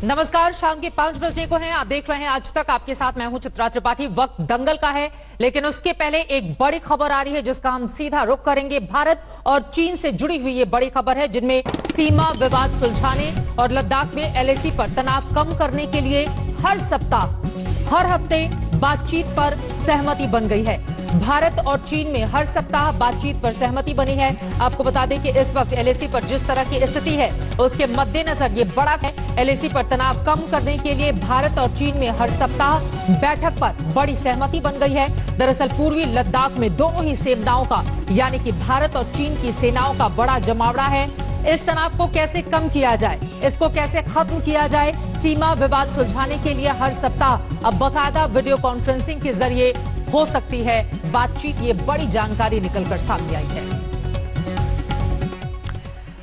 नमस्कार, शाम के 5 बजने को हैं। आप देख रहे हैं आज तक। आपके साथ मैं हूं चित्रा त्रिपाठी। वक्त दंगल का है, लेकिन उसके पहले एक बड़ी खबर आ रही है जिसका हम सीधा रुख करेंगे। भारत और चीन से जुड़ी हुई ये बड़ी खबर है जिनमें सीमा विवाद सुलझाने और लद्दाख में एलएसी पर तनाव कम करने के लिए हर सप्ताह हर हफ्ते बातचीत पर सहमति बन गई है। भारत और चीन में हर सप्ताह बातचीत पर सहमति बनी है। आपको बता दें कि इस वक्त एलएसी पर जिस तरह की स्थिति है उसके मद्देनजर ये बड़ा है। एलएसी पर तनाव कम करने के लिए भारत और चीन में हर सप्ताह बैठक पर बड़ी सहमति बन गई है। दरअसल पूर्वी लद्दाख में दोनों ही सेनाओं का यानी कि भारत और चीन की सेनाओं का बड़ा जमावड़ा है। इस तनाव को कैसे कम किया जाए, इसको कैसे खत्म किया जाए, सीमा विवाद सुलझाने के लिए हर सप्ताह अब बाकायदा वीडियो कॉन्फ्रेंसिंग के जरिए हो सकती है बातचीत। ये बड़ी जानकारी निकलकर सामने आई है।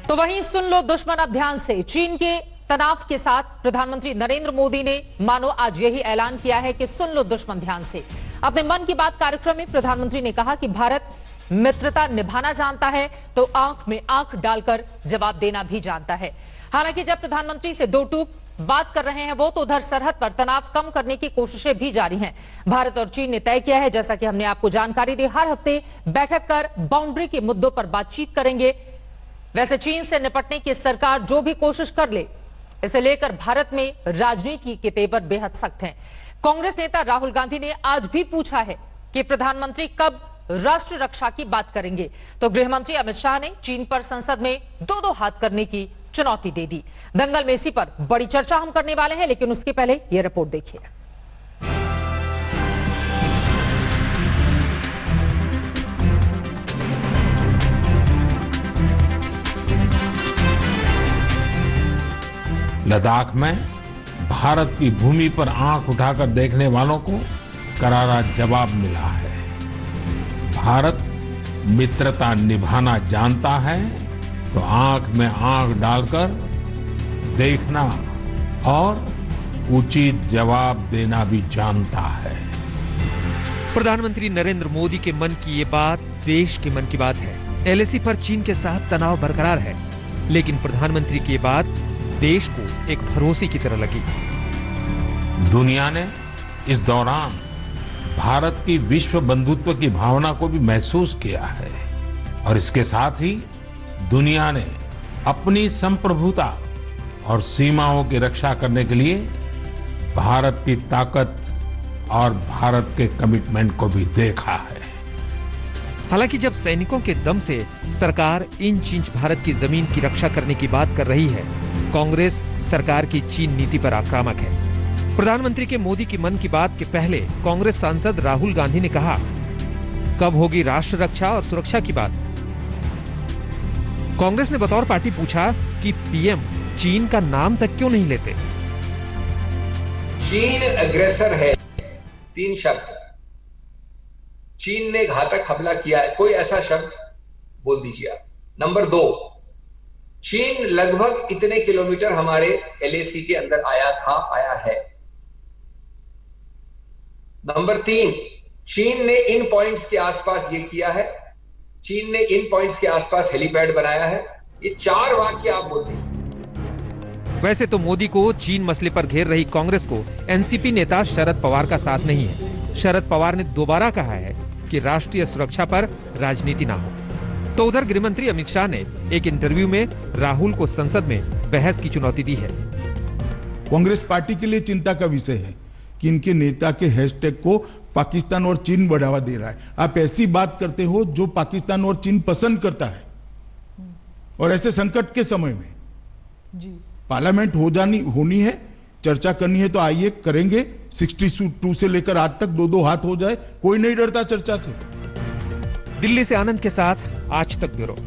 तो वहीं सुन लो दुश्मन अभियान से चीन के तनाव के साथ प्रधानमंत्री नरेंद्र मोदी ने मानो आज यही ऐलान किया है कि सुन लो दुश्मन ध्यान से। अपने मन की बात कार्यक्रम में प्रधानमंत्री ने कहा कि भारत मित्रता निभाना जानता है तो आंख में आंख डालकर जवाब देना भी जानता है। हालांकि जब प्रधानमंत्री से दो टूक बात कर रहे हैं वो, तो उधर सरहद पर तनाव कम करने की कोशिशें भी जारी हैं। भारत और चीन ने तय किया है, जैसा कि हमने आपको जानकारी दी, हर हफ्ते बैठक कर बाउंड्री के मुद्दों पर बातचीत करेंगे। वैसे चीन से निपटने की सरकार जो भी कोशिश कर ले, इसे लेकर भारत में राजनीति के तेवर बेहद सख्त हैं। कांग्रेस नेता राहुल गांधी ने आज भी पूछा है कि प्रधानमंत्री कब राष्ट्र रक्षा की बात करेंगे, तो गृह मंत्री अमित शाह ने चीन पर संसद में दो हाथ करने की चुनौती दे दी। दंगल में इसी पर बड़ी चर्चा हम करने वाले हैं, लेकिन उसके पहले यह रिपोर्ट देखिए। लद्दाख में भारत की भूमि पर आंख उठाकर देखने वालों को करारा जवाब मिला है। भारत मित्रता निभाना जानता है तो आंख में आंख डालकर देखना और उचित जवाब देना भी जानता है। प्रधानमंत्री नरेंद्र मोदी के मन की ये बात देश के मन की बात है। एलएसी पर चीन के साथ तनाव बरकरार है, लेकिन प्रधानमंत्री की ये बात देश को एक भरोसे की तरह लगी। दुनिया ने इस दौरान भारत की विश्व बंधुत्व की भावना को भी महसूस किया है और इसके साथ ही दुनिया ने अपनी संप्रभुता और सीमाओं की रक्षा करने के लिए भारत की ताकत और भारत के कमिटमेंट को भी देखा है। हालांकि जब सैनिकों के दम से सरकार इंच इंच भारत की जमीन की रक्षा करने की बात कर रही है, कांग्रेस सरकार की चीन नीति पर आक्रामक है। प्रधानमंत्री के मोदी की मन की बात के पहले कांग्रेस सांसद राहुल गांधी ने कहा, कब होगी राष्ट्र रक्षा और सुरक्षा की बात। कांग्रेस ने बतौर पार्टी पूछा कि पीएम चीन का नाम तक क्यों नहीं लेते। चीन अग्रेसर है, 3 शब्द। चीन ने घातक हमला किया है, कोई ऐसा शब्द बोल दीजिए आप। नंबर 2, चीन लगभग इतने किलोमीटर हमारे एलएसी के अंदर आया है। नंबर 3, चीन ने इन पॉइंट्स के आसपास ये किया है, चीन ने इन पॉइंट्स के आसपास हेलीपैड बनाया है। ये 4 वाक्य आप बोल दीजिए। वैसे तो मोदी को चीन मसले पर घेर रही कांग्रेस को एनसीपी नेता शरद पवार का साथ नहीं है। शरद पवार ने दोबारा कहा है कि राष्ट्रीय सुरक्षा पर राजनीति ना हो। तो उधर गृह मंत्री अमित शाह ने एक इंटरव्यू में राहुल को संसद में बहस की चुनौती दी है। कांग्रेस पार्टी के लिए चिंता का विषय है कि इनके नेता के हैशटैग को पाकिस्तान और चीन बढ़ावा दे रहा है। आप ऐसी बात करते हो जो पाकिस्तान और चीन पसंद करता है, और ऐसे संकट के समय में जी पार्लियामेंट होनी है, चर्चा करनी है तो आइए करेंगे। 62 से लेकर आज तक 2 हाथ हो जाए, कोई नहीं डरता चर्चा से। दिल्ली से आनंद के साथ आज तक ब्यूरो।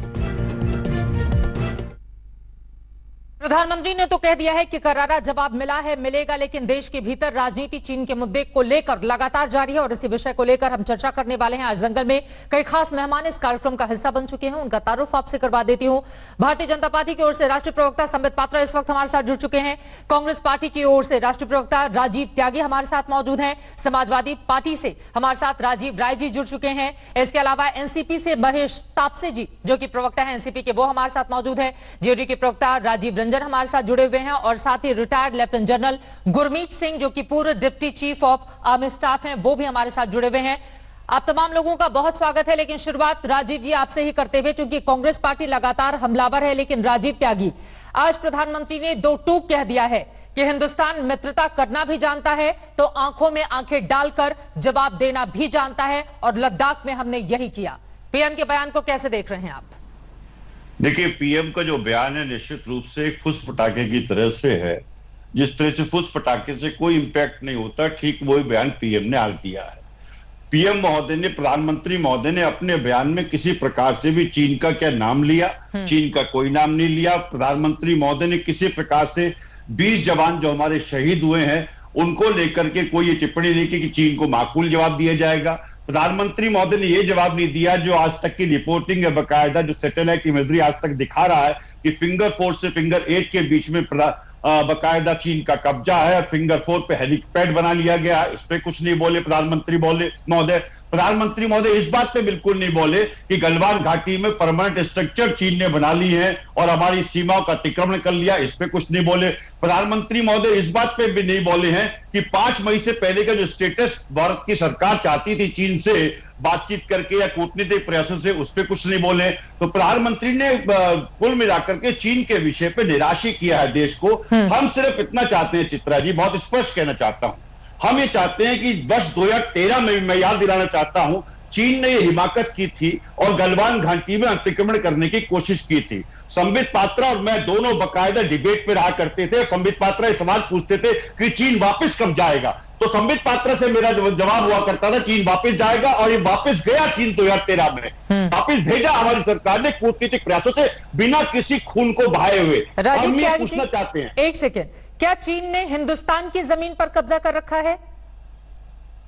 प्रधानमंत्री ने तो कह दिया है कि करारा जवाब मिलेगा, लेकिन देश के भीतर राजनीति चीन के मुद्दे को लेकर लगातार जारी है और इसी विषय को लेकर हम चर्चा करने वाले हैं। आज दंगल में कई खास मेहमान इस कार्यक्रम का हिस्सा बन चुके हैं, उनका तारुफ आपसे करवा देती हूं। भारतीय जनता पार्टी की ओर से राष्ट्रीय प्रवक्ता संबित पात्रा इस वक्त हमारे साथ जुड़ चुके हैं। कांग्रेस पार्टी की ओर से राष्ट्रीय प्रवक्ता राजीव त्यागी हमारे साथ मौजूद हैं। समाजवादी पार्टी से हमारे साथ राजीव राय जी जुड़ चुके हैं। इसके अलावा एनसीपी से महेश तापसे जी जो कि प्रवक्ता है एनसीपी के, वो हमारे साथ मौजूद है। जेडी के प्रवक्ता राजीव रंजन रंजन हमारे साथ जुड़े हुए हैं और साथ ही retired lieutenant general Gurmeet Singh जो कि पूर्व deputy chief of army staff हैं, वो भी हमारे साथ जुड़े हुए हैं। आप तमाम लोगों का बहुत स्वागत है। लेकिन शुरुआत राजीव जी आपसे ही करते हुए, चूंकि कांग्रेस पार्टी लगातार हमलावर है, लेकिन राजीव त्यागी, आज प्रधानमंत्री ने दो टूक कह दिया है कि हिंदुस्तान मित्रता करना भी जानता है तो आंखों में आंखें डालकर जवाब देना भी जानता है, और लद्दाख में हमने यही किया। पीएम के बयान को कैसे देख रहे हैं आप? देखिए, पीएम का जो बयान है निश्चित रूप से एक फुस पटाखे की तरह से है। जिस तरह से फुस पटाखे से कोई इंपैक्ट नहीं होता, ठीक वही बयान पीएम ने आज दिया है। पीएम महोदय ने, प्रधानमंत्री महोदय ने अपने बयान में किसी प्रकार से भी चीन का क्या नाम लिया? चीन का कोई नाम नहीं लिया। प्रधानमंत्री महोदय ने किसी प्रकार से 20 जवान जो हमारे शहीद हुए हैं उनको लेकर के कोई ये टिप्पणी नहीं की कि चीन को माकूल जवाब दिया जाएगा। प्रधानमंत्री महोदय ने यह जवाब नहीं दिया जो आज तक की रिपोर्टिंग है, बकायदा जो सैटेलाइट इमेजरी आज तक दिखा रहा है कि फिंगर 4 से फिंगर 8 के बीच में बकायदा चीन का कब्जा है, फिंगर 4 पे हेलीपैड बना लिया गया है। इस पे कुछ नहीं बोले प्रधानमंत्री महोदय। प्रधानमंत्री महोदय इस बात पे बिल्कुल नहीं बोले कि गलवान घाटी में परमानेंट स्ट्रक्चर चीन ने बना ली है और हमारी सीमाओं का अतिक्रमण कर लिया, इस पे कुछ नहीं बोले। प्रधानमंत्री महोदय इस बात पे भी नहीं बोले हैं कि 5 मई से पहले का जो स्टेटस भारत की सरकार चाहती थी चीन से बातचीत करके या कूटनीतिक प्रयासों से, उस पर कुछ नहीं बोले। तो प्रधानमंत्री ने कुल मिलाकर के चीन के विषय पे निराश किया है देश को। हम सिर्फ इतना चाहते हैं चित्रा जी, बहुत स्पष्ट कहना चाहता हूं, हम ये चाहते हैं कि वर्ष 2013 में मैं याद दिलाना चाहता हूं, चीन ने ये हिमाकत की थी और गलवान घाटी में अतिक्रमण करने की कोशिश की थी। संबित पात्रा और मैं दोनों बकायदा डिबेट पे रहा करते थे। संबित पात्रा ये सवाल पूछते थे कि चीन वापस कब जाएगा, तो संबित पात्रा से मेरा जवाब हुआ करता था चीन वापस जाएगा, और ये वापस गया चीन 2013 में। वापस भेजा हमारी सरकार ने कूटनीतिक प्रयासों से, बिना किसी खून को बहाए हुए। हम ये पूछना चाहते हैं, एक सेकेंड, क्या चीन ने हिंदुस्तान की जमीन पर कब्जा कर रखा है?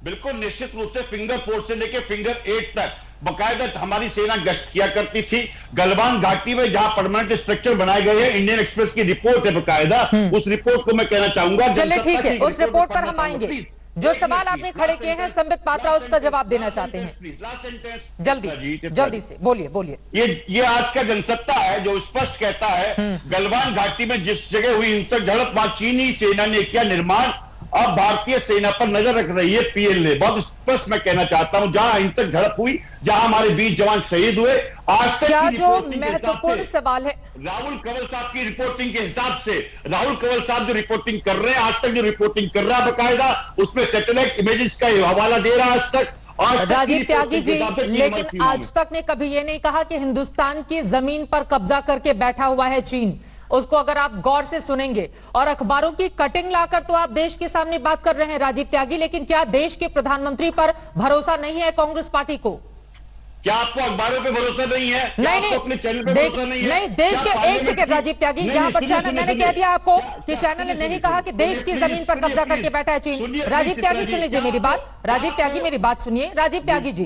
बिल्कुल निश्चित रूप से फिंगर 4 से लेकर फिंगर 8 तक बकायदा हमारी सेना गश्त किया करती थी। गलवान घाटी में जहां परमानेंट स्ट्रक्चर बनाए गए हैं, इंडियन एक्सप्रेस की रिपोर्ट है बकायदा, उस रिपोर्ट को मैं कहना चाहूंगा। चलिए ठीक है, उस रिपोर्ट पर हम आएंगे। जो सवाल आपने खड़े किए हैं संबित पात्रा उसका जवाब देना चाहते हैं, जल्दी से बोलिए। ये आज का जनसत्ता है जो स्पष्ट कहता है गलवान घाटी में जिस जगह हुई हिंसक झड़प वहां चीनी सेना ने किया निर्माण, अब भारतीय सेना पर नजर रख रही है पीएलए। बहुत स्पष्ट मैं कहना चाहता हूं, जहां हिंसक झड़प हुई, जहां हमारे 20 जवान शहीद हुए, आज तक क्या की जो महत्वपूर्ण सवाल है, राहुल कंवल साहब की रिपोर्टिंग के हिसाब से, राहुल कंवल साहब जो रिपोर्टिंग कर रहे हैं, आज तक जो रिपोर्टिंग कर रहा है बकायदा, उसमें सैटेलाइट इमेजेस का हवाला दे रहा है आज तक। राजीव त्यागी जी, लेकिन आज तक ने कभी ये नहीं कहा कि हिंदुस्तान की जमीन पर कब्जा करके बैठा हुआ है चीन। उसको अगर आप गौर से सुनेंगे, और अखबारों की कटिंग लाकर तो आप देश के सामने बात कर रहे हैं राजीव त्यागी, लेकिन क्या देश के प्रधानमंत्री पर भरोसा नहीं है कांग्रेस पार्टी को? क्या आपको अखबारों पे भरोसा नहीं है? नहीं, अपने चैनल पे भरोसा नहीं है? नहीं, देश के, एक सेकंड राजीव त्यागी, यहाँ पर चैनल, मैंने कह दिया आपको कि चैनल ने नहीं कहा कि देश की जमीन पर कब्जा करके बैठा है चीन। राजीव त्यागी सुन लीजिए मेरी बात, राजीव त्यागी मेरी बात सुनिए। राजीव त्यागी जी,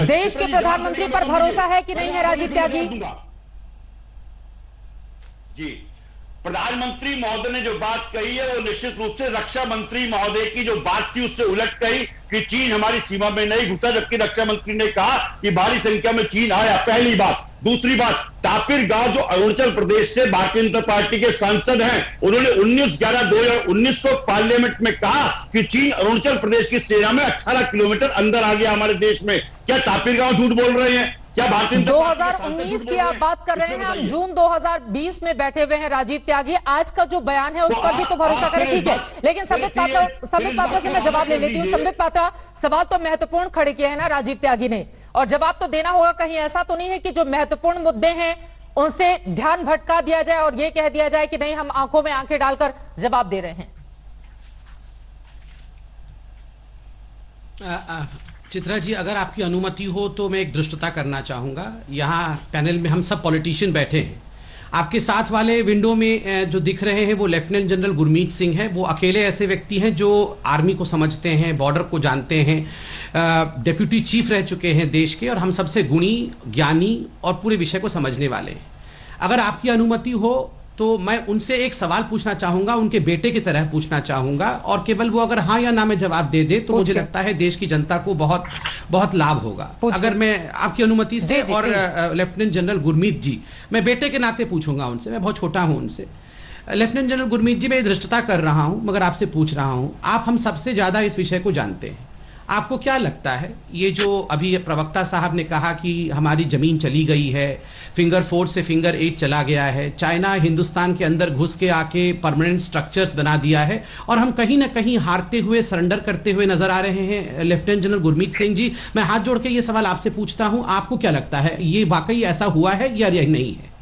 देश के प्रधानमंत्री पर भरोसा है कि नहीं है राजीव त्यागी? जी, प्रधानमंत्री महोदय ने जो बात कही है वो निश्चित रूप से रक्षा मंत्री महोदय की जो बात थी उससे उलट कही कि चीन हमारी सीमा में नहीं घुसा, जबकि रक्षा मंत्री ने कहा कि भारी संख्या में चीन आया। पहली बात। दूसरी बात, तापिर गांव जो अरुणाचल प्रदेश से भारतीय जनता पार्टी के सांसद हैं, उन्होंने 19/11/2019 को पार्लियामेंट में कहा कि चीन अरुणाचल प्रदेश की सीमा में 18 किलोमीटर अंदर आ गया हमारे देश में। क्या तापिर गांव झूठ बोल रहे हैं? क्या भारतीय 2019 की आप बात कर रहे हैं, हम जून 2020 में बैठे हुए हैं राजीव त्यागी। आज का जो बयान है उस पर भी तो भरोसा करें, ठीक है, लेकिन संबित पात्रा से मैं जवाब ले लेती हूँ। संबित पात्रा, सवाल तो महत्वपूर्ण खड़े किए हैं ना राजीव त्यागी ने, और जवाब तो देना होगा। कहीं ऐसा तो नहीं है कि जो महत्वपूर्ण मुद्दे हैं उनसे ध्यान भटका दिया जाए और ये कह दिया जाए कि नहीं, हम आंखों में आंखें डालकर जवाब दे रहे हैं? चित्रा जी, अगर आपकी अनुमति हो तो मैं एक दृष्टता करना चाहूँगा। यहाँ पैनल में हम सब पॉलिटिशियन बैठे हैं। आपके साथ वाले विंडो में जो दिख रहे हैं वो लेफ्टिनेंट जनरल गुरमीत सिंह हैं। वो अकेले ऐसे व्यक्ति हैं जो आर्मी को समझते हैं, बॉर्डर को जानते हैं, डेप्यूटी चीफ रह चुके हैं देश के, और हम सबसे गुणी, ज्ञानी और पूरे विषय को समझने वाले हैं। अगर आपकी अनुमति हो तो मैं उनसे एक सवाल पूछना चाहूंगा, उनके बेटे की तरह पूछना चाहूंगा, और केवल वो अगर हाँ या ना में जवाब दे दे तो मुझे लगता है देश की जनता को बहुत बहुत लाभ होगा। अगर मैं आपकी अनुमति से, और लेफ्टिनेंट जनरल गुरमीत जी, मैं बेटे के नाते पूछूंगा उनसे, मैं बहुत छोटा हूं उनसे। लेफ्टिनेंट जनरल गुरमीत जी, मैं धृष्टता कर रहा हूं मगर आपसे पूछ रहा हूं, आप हम सबसे ज्यादा इस विषय को जानते हैं, आपको क्या लगता है ये जो अभी प्रवक्ता साहब ने कहा कि हमारी जमीन चली गई है, फिंगर 4 से फिंगर 8 चला गया है, चाइना हिंदुस्तान के अंदर घुस के आके परमानेंट स्ट्रक्चर्स बना दिया है और हम कहीं ना कहीं हारते हुए, सरेंडर करते हुए नजर आ रहे हैं। लेफ्टिनेंट जनरल गुरमीत सिंह जी, मैं हाथ जोड़ के ये सवाल आपसे पूछता हूं, आपको क्या लगता है ये वाकई ऐसा हुआ है या यह नहीं है?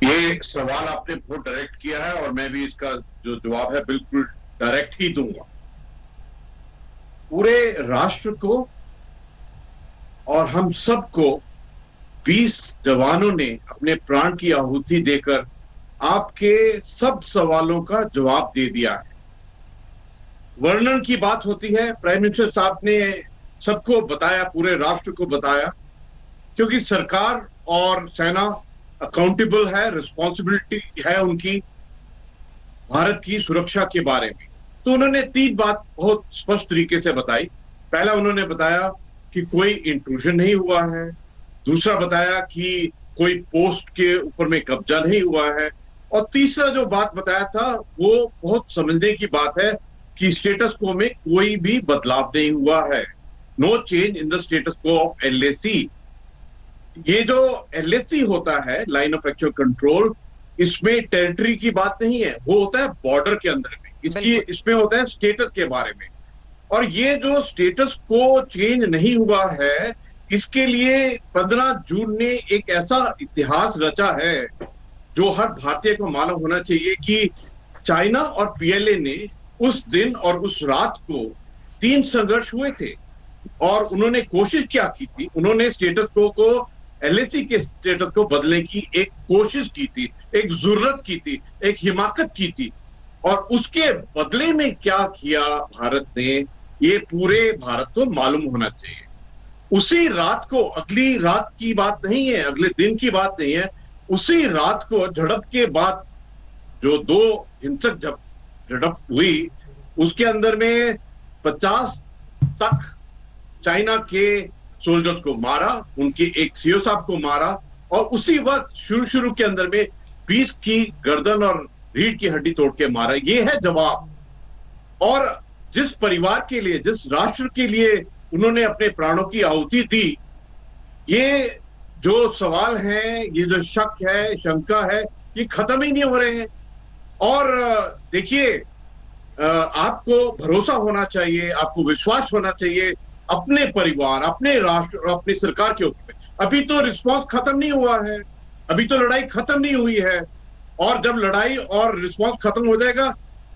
ये सवाल आपने बहुत डायरेक्ट किया है और मैं भी इसका जो जवाब है बिल्कुल डायरेक्ट ही दूंगा। पूरे राष्ट्र को और हम सबको 20 जवानों ने अपने प्राण की आहुति देकर आपके सब सवालों का जवाब दे दिया है। वर्णन की बात होती है, प्राइम मिनिस्टर साहब ने सबको बताया, पूरे राष्ट्र को बताया, क्योंकि सरकार और सेना अकाउंटेबल है, रिस्पॉन्सिबिलिटी है उनकी भारत की सुरक्षा के बारे में। तो उन्होंने 3 बात बहुत स्पष्ट तरीके से बताई। पहला उन्होंने बताया कि कोई इंट्रूजन नहीं हुआ है, दूसरा बताया कि कोई पोस्ट के ऊपर में कब्जा नहीं हुआ है, और तीसरा जो बात बताया था वो बहुत समझने की बात है कि स्टेटस को में कोई भी बदलाव नहीं हुआ है। No change in the status quo of LAC। ये जो LAC होता है, लाइन ऑफ एक्चुअल कंट्रोल, इसमें टेरिटरी की बात नहीं है, वो होता है बॉर्डर के अंदर में, इसमें होता है स्टेटस के बारे में। और ये जो स्टेटस को चेंज नहीं हुआ है, इसके लिए 15 जून ने एक ऐसा इतिहास रचा है जो हर भारतीय को मालूम होना चाहिए कि चाइना और PLA ने उस दिन और उस रात को 3 संघर्ष हुए थे और उन्होंने कोशिश क्या की थी, उन्होंने स्टेटस को LAC के स्टेटस को बदलने की एक कोशिश की थी, एक जरूरत की थी, एक हिमाकत की थी, और उसके बदले में क्या किया भारत ने, ये पूरे भारत को मालूम होना चाहिए। उसी रात को, अगली रात की बात नहीं है, अगले दिन की बात नहीं है, उसी रात को झड़प के बाद जो 2 हिंसक झड़प हुई, उसके अंदर में 50 तक चाइना के सोल्जर्स को मारा, उनके एक CO साहब को मारा, और उसी वक्त शुरू के अंदर में 20 की गर्दन और रीढ़ की हड्डी तोड़ के मारा। ये है जवाब। और जिस परिवार के लिए, जिस राष्ट्र के लिए उन्होंने अपने प्राणों की आहुति दी, ये जो सवाल हैं, ये जो शक है, शंका है, ये खत्म ही नहीं हो रहे हैं। और देखिए, आपको भरोसा होना चाहिए, आपको विश्वास होना चाहिए अपने परिवार, अपने राष्ट्र और अपनी सरकार के ऊपर। अभी तो रिस्पांस खत्म नहीं हुआ है, अभी तो लड़ाई खत्म नहीं हुई है, और जब लड़ाई और रिस्पांस खत्म हो जाएगा,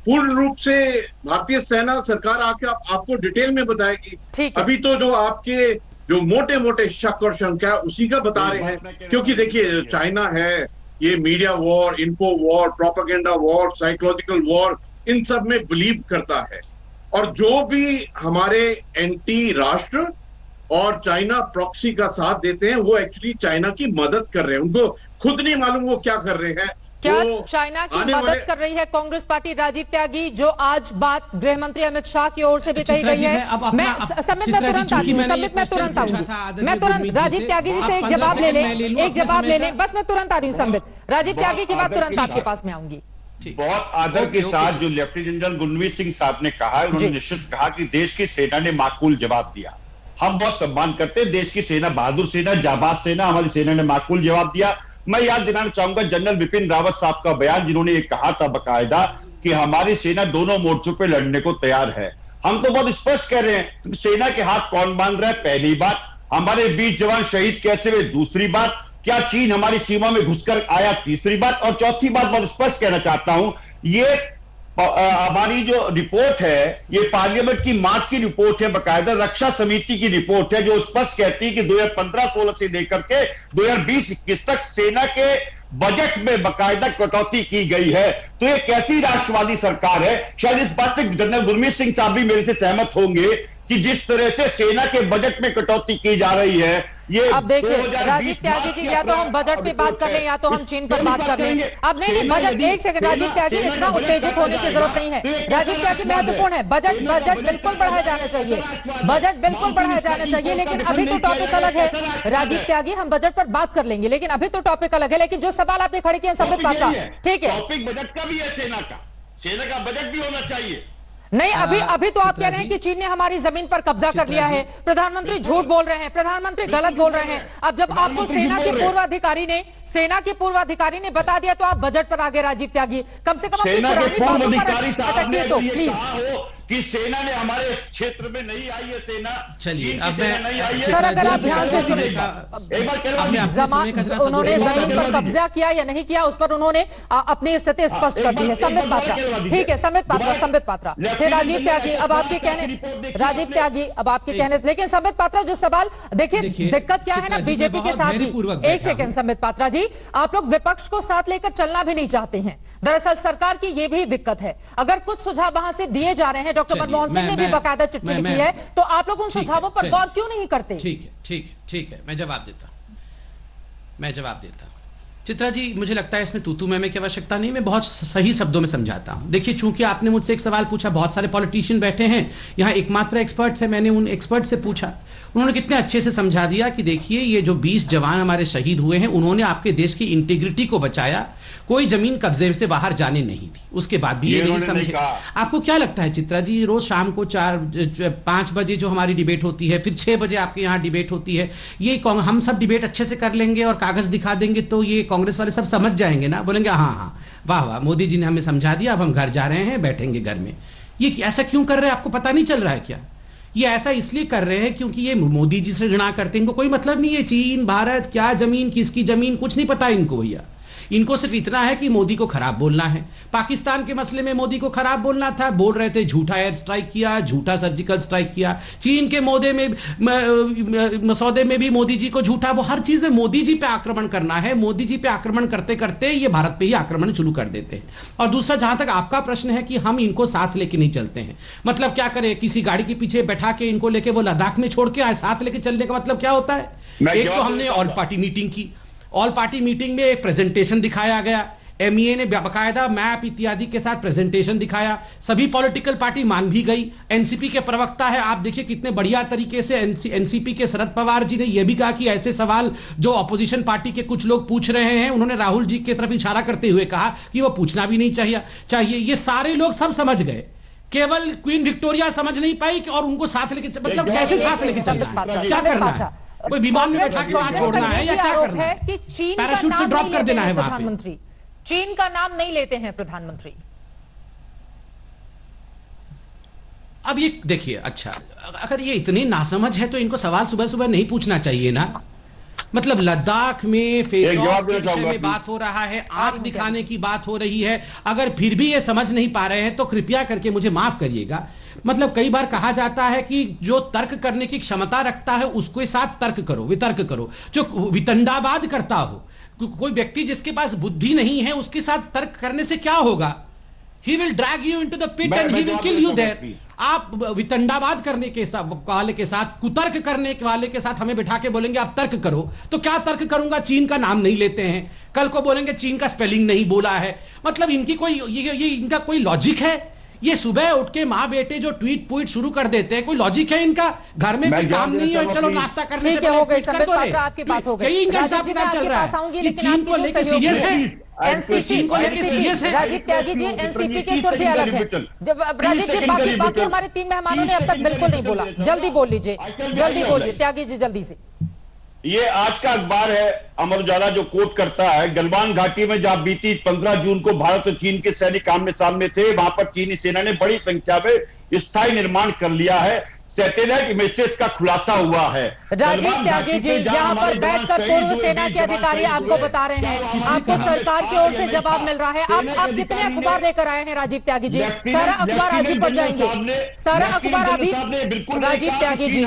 पूर्ण रूप से भारतीय सेना, सरकार आके आपको डिटेल में बताएगी। अभी तो जो आपके जो मोटे मोटे शक और शंका है उसी का बता रहे हैं, क्योंकि देखिए चाइना है, ये media war, info war, propaganda war, psychological war, इन सब में बिलीव करता है। और जो भी हमारे एंटी राष्ट्र और चाइना प्रॉक्सी का साथ देते हैं, वो एक्चुअली चाइना की मदद कर रहे हैं, उनको खुद नहीं मालूम वो क्या कर रहे हैं। क्या चाइना की मदद कर रही है कांग्रेस पार्टी? राजीव त्यागी, जो आज बात गृह मंत्री अमित शाह की ओर से भी कही गई है। मैं तुरंत राजीव त्यागी जी से एक जवाब ले लें, बस मैं तुरंत आ रही हूँ संबित। राजीव त्यागी की बात तुरंत आपके पास में आऊंगी। बहुत आदर के साथ जो लेफ्टिनेंट जनरल गुरमीत सिंह साहब ने कहा है, उन्होंने निश्चित कहा कि देश की सेना ने माकूल जवाब दिया। हम बहुत सम्मान करते हैं देश की सेना, बहादुर सेना, जाबाज सेना, हमारी सेना ने माकूल जवाब दिया। मैं याद दिलाना चाहूंगा जनरल बिपिन रावत साहब का बयान, जिन्होंने ये कहा था बकायदा कि हमारी सेना दोनों मोर्चों पे लड़ने को तैयार है। हम तो बहुत स्पष्ट कह रहे हैं, सेना के हाथ कौन बांध रहा है, पहली बात। हमारे 20 जवान शहीद कैसे हुए, दूसरी बात। क्या चीन हमारी सीमा में घुसकर आया, तीसरी बात। और चौथी बात बहुत स्पष्ट कहना चाहता हूं, ये हमारी जो रिपोर्ट है, ये पार्लियामेंट की मार्च की रिपोर्ट है, बकायदा रक्षा समिति की रिपोर्ट है, जो स्पष्ट कहती है कि 2015-16 से लेकर के 2020-21 तक सेना के बजट में बकायदा कटौती की गई है। तो ये कैसी राष्ट्रवादी सरकार है? शायद इस बात से जनरल गुरमीत सिंह साहब भी मेरे से सहमत होंगे कि जिस तरह से सेना के बजट में कटौती की जा रही है, ये अब देखिए 2020 राजीव त्यागी जी, या तो हम बजट पे बात कर लें या तो हम चीन पर बात कर लें। अब नहीं बजट, एक सेकंड राजीव त्यागी, इतना उत्तेजित होने की जरूरत नहीं है। राजीव त्यागी, महत्वपूर्ण है बजट बिल्कुल बढ़ाया जाना चाहिए, बजट बिल्कुल बढ़ाया जाना चाहिए, लेकिन अभी तो टॉपिक अलग है। राजीव त्यागी, हम बजट पर बात कर लेंगे, लेकिन अभी तो टॉपिक अलग है। लेकिन जो सवाल आपने खड़े किए संबित पात्रा, ठीक है, टॉपिक बजट का भी है, सेना का बजट भी होना चाहिए। नहीं अभी तो आप कह रहे हैं कि चीन ने हमारी जमीन पर कब्जा कर लिया है, प्रधानमंत्री झूठ बोल रहे हैं, प्रधानमंत्री गलत बोल रहे हैं। अब जब आपको सेना के पूर्व अधिकारी ने बता दिया तो आप बजट पर आ गए राजीव त्यागी। कम से कम सेना के पूर्व अधिकारी साहब ने तो ये प्लीज कहा हो कि सेना ने हमारे क्षेत्र में नहीं आई है, सेना चलिए चीन की अब सेना नहीं आई है। सर, अगर आप ध्यान से सुने, उन्होंने जमीन पर कब्जा किया या नहीं किया उस पर उन्होंने अपनी स्थिति स्पष्ट कर दी है। संबित पात्रा, ठीक है, संबित पात्रा फिर राजीव त्यागी, अब आपके कहने, राजीव त्यागी अब आपके कहने, लेकिन संबित पात्रा जो सवाल देखिए दिक्कत क्या है ना बीजेपी के साथ भी। एक सेकंड संबित पात्रा जी, आप लोग विपक्ष को साथ लेकर चलना भी नहीं चाहते हैं। दरअसल सरकार की ये भी दिक्कत है, अगर कुछ सुझाव वहां से दिए जा रहे हैं, डॉक्टर मनमोहन सिंह ने भी बाकायदा चिट्ठी लिखी है, तो आप लोग उन सुझावों पर गौर क्यों नहीं करते? ठीक है, मैं जवाब देता हूं। चित्रा जी, मुझे लगता है इसमें तू मैं की आवश्यकता नहीं, मैं बहुत सही शब्दों में समझाता हूं। देखिए, चूंकि आपने मुझसे एक सवाल पूछा, बहुत सारे पॉलिटिशियन बैठे हैं यहाँ, एकमात्र एक्सपर्ट्स है, मैंने उन एक्सपर्ट से पूछा, उन्होंने कितने अच्छे से समझा दिया कि देखिए ये जो 20 जवान हमारे शहीद हुए हैं, उन्होंने आपके देश की इंटीग्रिटी को बचाया, कोई जमीन कब्जे से बाहर जाने नहीं दी। उसके बाद भी ये नहीं समझे। आपको क्या लगता है चित्रा जी, रोज शाम को 4-5 बजे जो हमारी डिबेट होती है, फिर 6 बजे आपके यहाँ डिबेट होती है, ये हम सब डिबेट अच्छे से कर लेंगे और कागज दिखा देंगे तो ये कांग्रेस वाले सब समझ जाएंगे ना, बोलेंगे हाँ वाह मोदी जी ने हमें समझा दिया, अब हम घर जा रहे हैं, बैठेंगे घर में। ये ऐसा क्यों कर रहे हैं, आपको पता नहीं चल रहा है क्या? ये ऐसा इसलिए कर रहे हैं क्योंकि ये मोदी जी से घृणा करते हैं, इनको कोई मतलब नहीं है चीन भारत क्या जमीन किसकी जमीन कुछ नहीं पता इनको भैया। इनको सिर्फ इतना है कि मोदी को खराब बोलना है। पाकिस्तान के मसले में मोदी को खराब बोलना था, बोल रहे थे झूठा एयर स्ट्राइक किया, झूठा सर्जिकल स्ट्राइक किया। चीन के मसौदे में भी मोदी जी को झूठा, वो हर चीज में मोदी जी पे आक्रमण करना है। मोदी जी पे आक्रमण करते करते ये भारत पे ही आक्रमण शुरू कर देते हैं। और दूसरा, जहां तक आपका प्रश्न है कि हम इनको साथ लेके नहीं चलते हैं, मतलब क्या करें, किसी गाड़ी के पीछे बैठा के इनको लेके वो लद्दाख में छोड़ के आए, साथ लेके चलने का मतलब क्या होता है? एक तो हमने ऑल पार्टी मीटिंग की, ऑल पार्टी मीटिंग में एक प्रेजेंटेशन दिखाया गया, एमईए ने बाकायदा मैप इत्यादि के साथ प्रेजेंटेशन दिखाया, सभी पॉलिटिकल पार्टी मान भी गई। एनसीपी के प्रवक्ता है, आप देखिए कितने बढ़िया तरीके से एनसीपी के शरद पवार जी ने यह भी कहा कि ऐसे सवाल जो अपोजिशन पार्टी के कुछ लोग पूछ रहे हैं, उन्होंने राहुल जी की तरफ इशारा करते हुए कहा कि वो पूछना भी नहीं चाहिए। ये सारे लोग सब समझ गए, केवल क्वीन विक्टोरिया समझ नहीं पाई और उनको साथ लेके, मतलब कैसे साथ लेके चलना है, क्या करना है, कोई विमान में बैठा के वहां छोड़ना है या क्या करना है, कि चीन पैराशूट से ड्रॉप कर देना है वहां पे। प्रधानमंत्री चीन का नाम नहीं लेते हैं प्रधानमंत्री। अब ये देखिए, अच्छा अगर ये इतनी नासमझ है तो इनको सवाल सुबह सुबह नहीं पूछना चाहिए ना। मतलब लद्दाख में फेस ऑफ के विषय में बात हो रहा है, आंख दिखाने की बात हो रही है, अगर फिर भी ये समझ नहीं पा रहे हैं तो कृपया करके मुझे माफ करिएगा। मतलब कई बार कहा जाता है कि जो तर्क करने की क्षमता रखता है उसके साथ तर्क करो, वितर्क करो। जो वितंडावाद करता हो, कोई व्यक्ति जिसके पास बुद्धि नहीं है उसके साथ तर्क करने से क्या होगा? He will drag you into the pit and he will kill you there। आप वितंडावाद करने के वाले के साथ, कुतर्क करने वाले के साथ हमें बिठा के बोलेंगे आप तर्क करो, तो क्या तर्क करूंगा? चीन का नाम नहीं लेते हैं, कल को बोलेंगे चीन का स्पेलिंग नहीं बोला है। मतलब इनकी कोई ये इनका कोई लॉजिक है? ये सुबह उठ के माँ बेटे जो ट्वीट शुरू कर देते हैं, कोई लॉजिक है इनका? घर में कोई काम नहीं है, चलो नाश्ता करने से हो गई संबित पात्रा, आपकी बात हो गई। यही इनका हिसाब किताब चल रहा है कि चीन को लेकर सीरियस है, चीन को लेकर सीरियस है। राजीव त्यागी जी, एनसीपी के सुर भी अलग है। जब राजीव जी बाकी हमारे 3 मेहमानों ने अब तक बिल्कुल नहीं बोला, जल्दी बोल लीजिए, जल्दी बोलिए त्यागी जी, जल्दी से। ये आज का अखबार है अमर उजाला जो कोट करता है, गलवान घाटी में जहां बीती 15 जून को भारत और चीन के सैनिक आमने सामने थे, वहां पर चीनी सेना ने बड़ी संख्या में स्थायी निर्माण कर लिया है। सैटेलाइट इमेजेस का खुलासा हुआ है। राजीव त्यागी जी, यहाँ पर बैठकर पूर्व सेना के अधिकारी आपको बता रहे हैं, आपको सरकार की ओर से जवाब मिल रहा है। आप कितने अखबार लेकर आए हैं राजीव त्यागी जी? सारा अखबार आज ही पढ़ जाएंगे, सारा अखबार अभी। राजीव त्यागी जी,